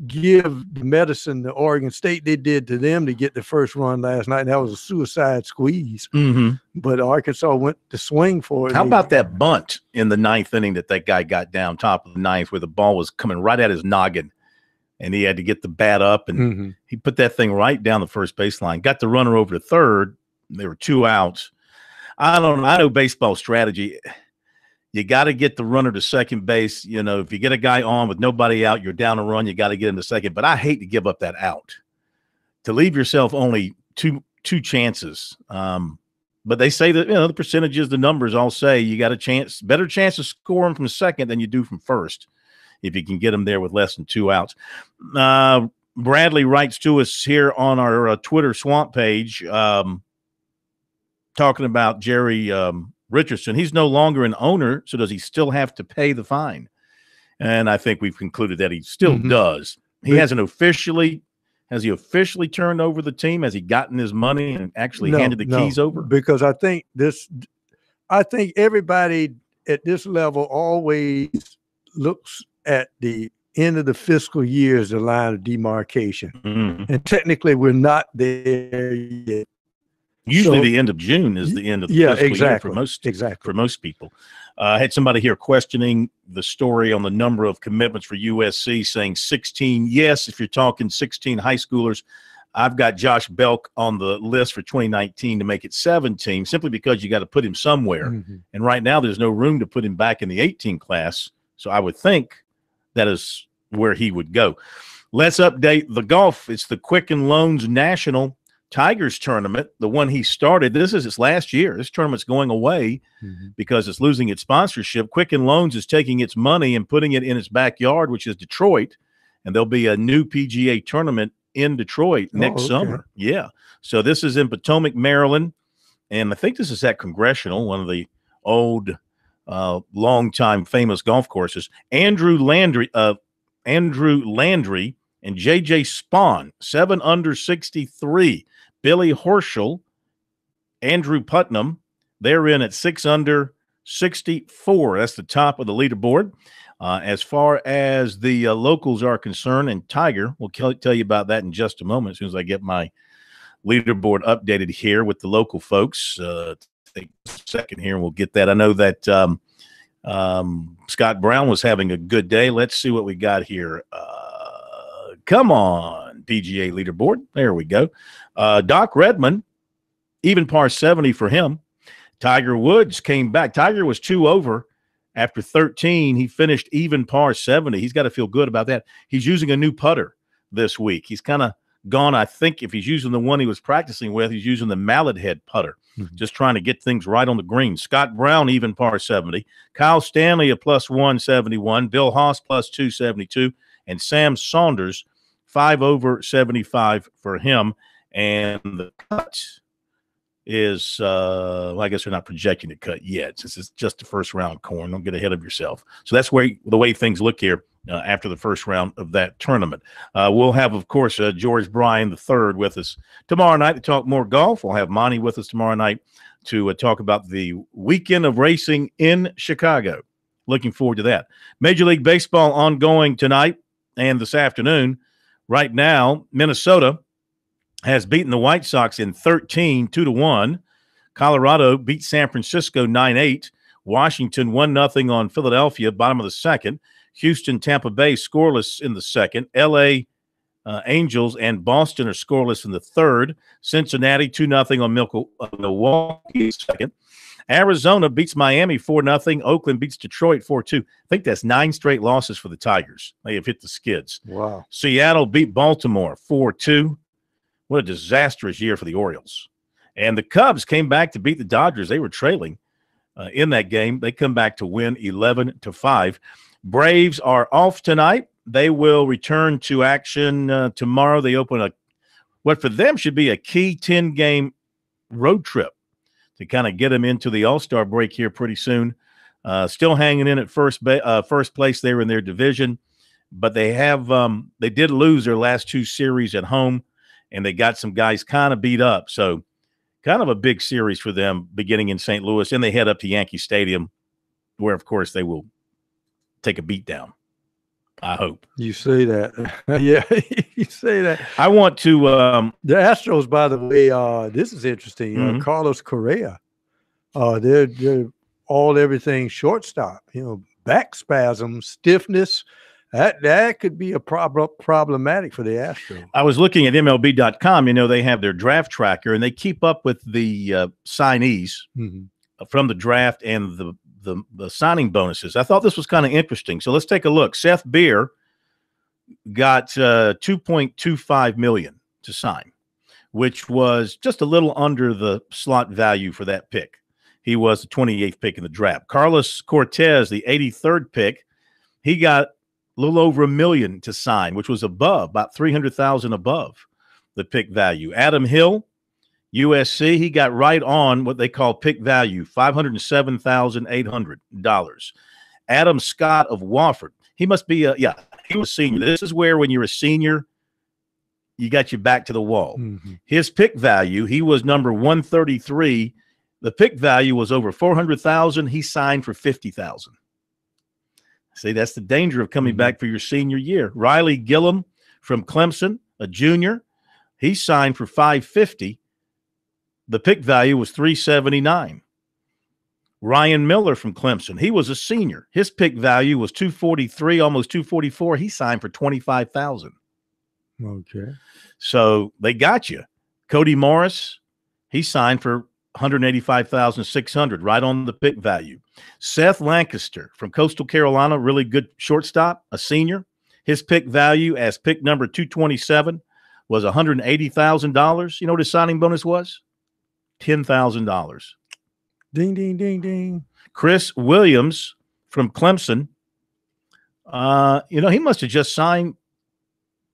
[SPEAKER 2] give the medicine to Oregon State they did to them to get the first run last night. And that was a suicide squeeze. But Arkansas went to swing for it.
[SPEAKER 1] How about that bunt in the ninth inning that guy got down top of the ninth where the ball was coming right at his noggin and he had to get the bat up and he put that thing right down the first baseline, got the runner over to third. There were 2 outs. I know baseball strategy. You got to get the runner to second base. You know, if you get a guy on with nobody out, you're down a run, you got to get him to second. But I hate to give up that out. To leave yourself only two chances. But they say that, the percentages, the numbers all say you got better chance of scoring from second than you do from first if you can get them there with less than 2 outs. Bradley writes to us here on our Twitter swamp page talking about Jerry Richardson. He's no longer an owner, so does he still have to pay the fine? And I think we've concluded that he still does. He hasn't officially – has he officially turned over the team? Has he gotten his money and actually handed the keys over?
[SPEAKER 2] Because I think everybody at this level always looks at the end of the fiscal year as the line of demarcation. And technically we're not there yet.
[SPEAKER 1] Usually the end of June is the end of the fiscal year for most people. I had somebody here questioning the story on the number of commitments for USC, saying 16. Yes, if you're talking 16 high schoolers, I've got Josh Belk on the list for 2019 to make it 17, simply because you got to put him somewhere. And right now there's no room to put him back in the 18 class. So I would think that is where he would go. Let's update the golf. It's the Quicken Loans National Tigers tournament, the one he started. This is his last year. This tournament's going away because it's losing its sponsorship. Quicken Loans is taking its money and putting it in its backyard, which is Detroit, and there'll be a new PGA tournament in Detroit next summer. Yeah. So this is in Potomac, Maryland, and I think this is at Congressional, one of the old, long-time famous golf courses. Andrew Landry and J.J. Spahn, 7 under 63. Billy Horschel, Andrew Putnam, they're in at 6 under 64. That's the top of the leaderboard. As far as the locals are concerned, and Tiger, we'll tell you about that in just a moment as soon as I get my leaderboard updated here with the local folks. Take a second here and we'll get that. I know that Scott Brown was having a good day. Let's see what we got here. Come on, PGA leaderboard. There we go. Doc Redman, even par 70 for him. Tiger Woods came back. Tiger was 2 over after 13. He finished even par 70. He's got to feel good about that. He's using a new putter this week. He's kind of gone, I think, if he's using the one he was practicing with, he's using the mallet head putter, just trying to get things right on the green. Scott Brown, even par 70. Kyle Stanley, a plus 171. Bill Haas, plus 272. And Sam Saunders, 5 over 75 for him. And the cut is, I guess they're not projecting the cut yet. This is just the first round, Corn. Don't get ahead of yourself. So that's the way things look here after the first round of that tournament. We'll have, of course, George Bryan III with us tomorrow night to talk more golf. We'll have Monty with us tomorrow night to talk about the weekend of racing in Chicago. Looking forward to that. Major League Baseball ongoing tonight and this afternoon. Right now, Minnesota has beaten the White Sox in 13, 2-1. Colorado beat San Francisco 9-8. Washington 1-0 on Philadelphia, bottom of the second. Houston, Tampa Bay scoreless in the second. L.A. Angels and Boston are scoreless in the third. Cincinnati 2-0 on Milwaukee second. Arizona beats Miami 4-0. Oakland beats Detroit 4-2. I think that's 9 straight losses for the Tigers. They have hit the skids.
[SPEAKER 2] Wow.
[SPEAKER 1] Seattle beat Baltimore 4-2. What a disastrous year for the Orioles. And the Cubs came back to beat the Dodgers. They were trailing in that game. They come back to win 11-5. Braves are off tonight. They will return to action tomorrow. They open what for them should be a key 10-game road trip to kind of get them into the All-Star break here pretty soon. Still hanging in at first place there in their division, but they did lose their last 2 series at home, and they got some guys kind of beat up. So kind of a big series for them beginning in St. Louis, and they head up to Yankee Stadium, where, of course, they will take a beat down. I hope.
[SPEAKER 2] You say that. Yeah, you say that.
[SPEAKER 1] I want to
[SPEAKER 2] the Astros, by the way, this is interesting. Carlos Correa. They're all everything shortstop, back spasm, stiffness. That could be a problematic for the Astros.
[SPEAKER 1] I was looking at MLB.com. They have their draft tracker, and they keep up with the signees from the draft and the signing bonuses. I thought this was kind of interesting. So let's take a look. Seth Beer got $2.25 million to sign, which was just a little under the slot value for that pick. He was the 28th pick in the draft. Carlos Cortez, the 83rd pick, he got a little over $1 million to sign, which was about $300,000 above the pick value. Adam Hill, USC, he got right on what they call pick value, $507,800. Adam Scott of Wofford, he must be he was senior. This is where when you're a senior, you got your back to the wall. His pick value, he was number 133. The pick value was over $400,000. He signed for $50,000. See, that's the danger of coming back for your senior year. Riley Gillum from Clemson, a junior, he signed for $550,000. The pick value was $379,000. Ryan Miller from Clemson, he was a senior. His pick value was $243,000, almost $244,000. He signed for $25,000.
[SPEAKER 2] Okay.
[SPEAKER 1] So they got you. Cody Morris, he signed for $185,600, right on the pick value. Seth Lancaster from Coastal Carolina, really good shortstop, a senior. His pick value as pick number 227 was $180,000. You know what his signing bonus was? $10,000.
[SPEAKER 2] Ding, ding, ding, ding.
[SPEAKER 1] Chris Williams from Clemson, he must have just signed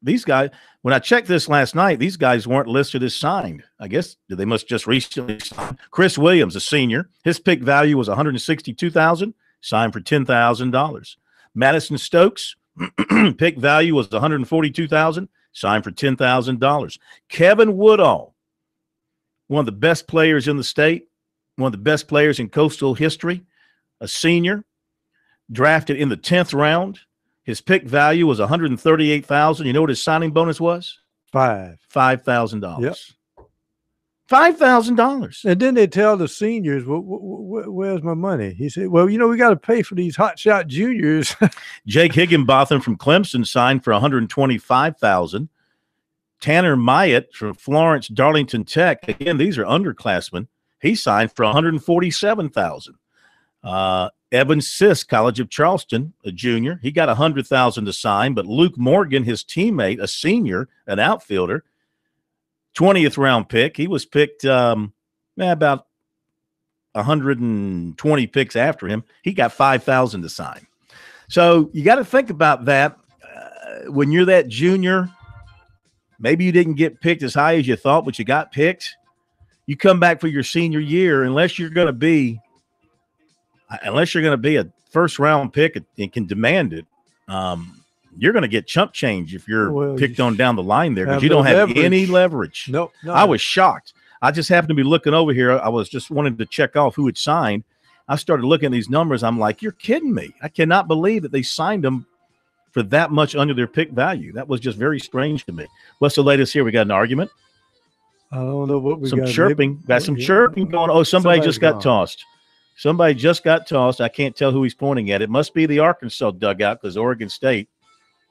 [SPEAKER 1] these guys. When I checked this last night, these guys weren't listed as signed. I guess they must just recently signed. Chris Williams, a senior, his pick value was $162,000, signed for $10,000. Madison Stokes, pick value was $142,000, signed for $10,000. Kevin Woodall, one of the best players in the state, one of the best players in Coastal history, a senior, drafted in the 10th round. His pick value was $138,000. You know what his signing bonus was? $5,000.
[SPEAKER 2] Yep.
[SPEAKER 1] $5,000.
[SPEAKER 2] And then they tell the seniors, where's my money? He said, well, we got to pay for these hotshot juniors.
[SPEAKER 1] Jake Higginbotham from Clemson signed for $125,000. Tanner Myatt from Florence Darlington Tech. Again, these are underclassmen. He signed for $147,000. Evan Sisk, College of Charleston, a junior, he got $100,000 to sign. But Luke Morgan, his teammate, a senior, an outfielder, 20th round pick. He was picked about 120 picks after him. He got $5,000 to sign. So you got to think about that when you're that junior. Maybe you didn't get picked as high as you thought, but you got picked. You come back for your senior year, unless you're going to be a first round pick and can demand it, you're going to get chump change if you're picked on down the line there, because you don't have any leverage.
[SPEAKER 2] No.
[SPEAKER 1] I was shocked. I just happened to be looking over here. I was just wanting to check off who had signed. I started looking at these numbers. I'm like, you're kidding me. I cannot believe that they signed them for that much under their pick value. That was just very strange to me. What's the latest here? We got an argument.
[SPEAKER 2] I don't know what we got.
[SPEAKER 1] Some chirping. Got some chirping going. Oh, somebody just got tossed. Somebody just got tossed. I can't tell who he's pointing at. It must be the Arkansas dugout, because Oregon State.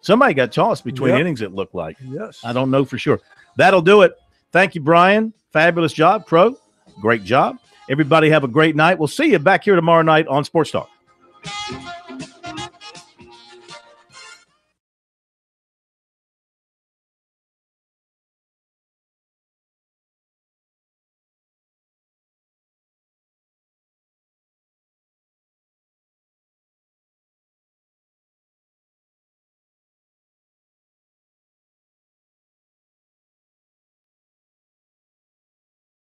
[SPEAKER 1] Somebody got tossed between innings, it looked like.
[SPEAKER 2] Yes.
[SPEAKER 1] I don't know for sure. That'll do it. Thank you, Brian. Fabulous job, Pro. Great job. Everybody have a great night. We'll see you back here tomorrow night on Sports Talk.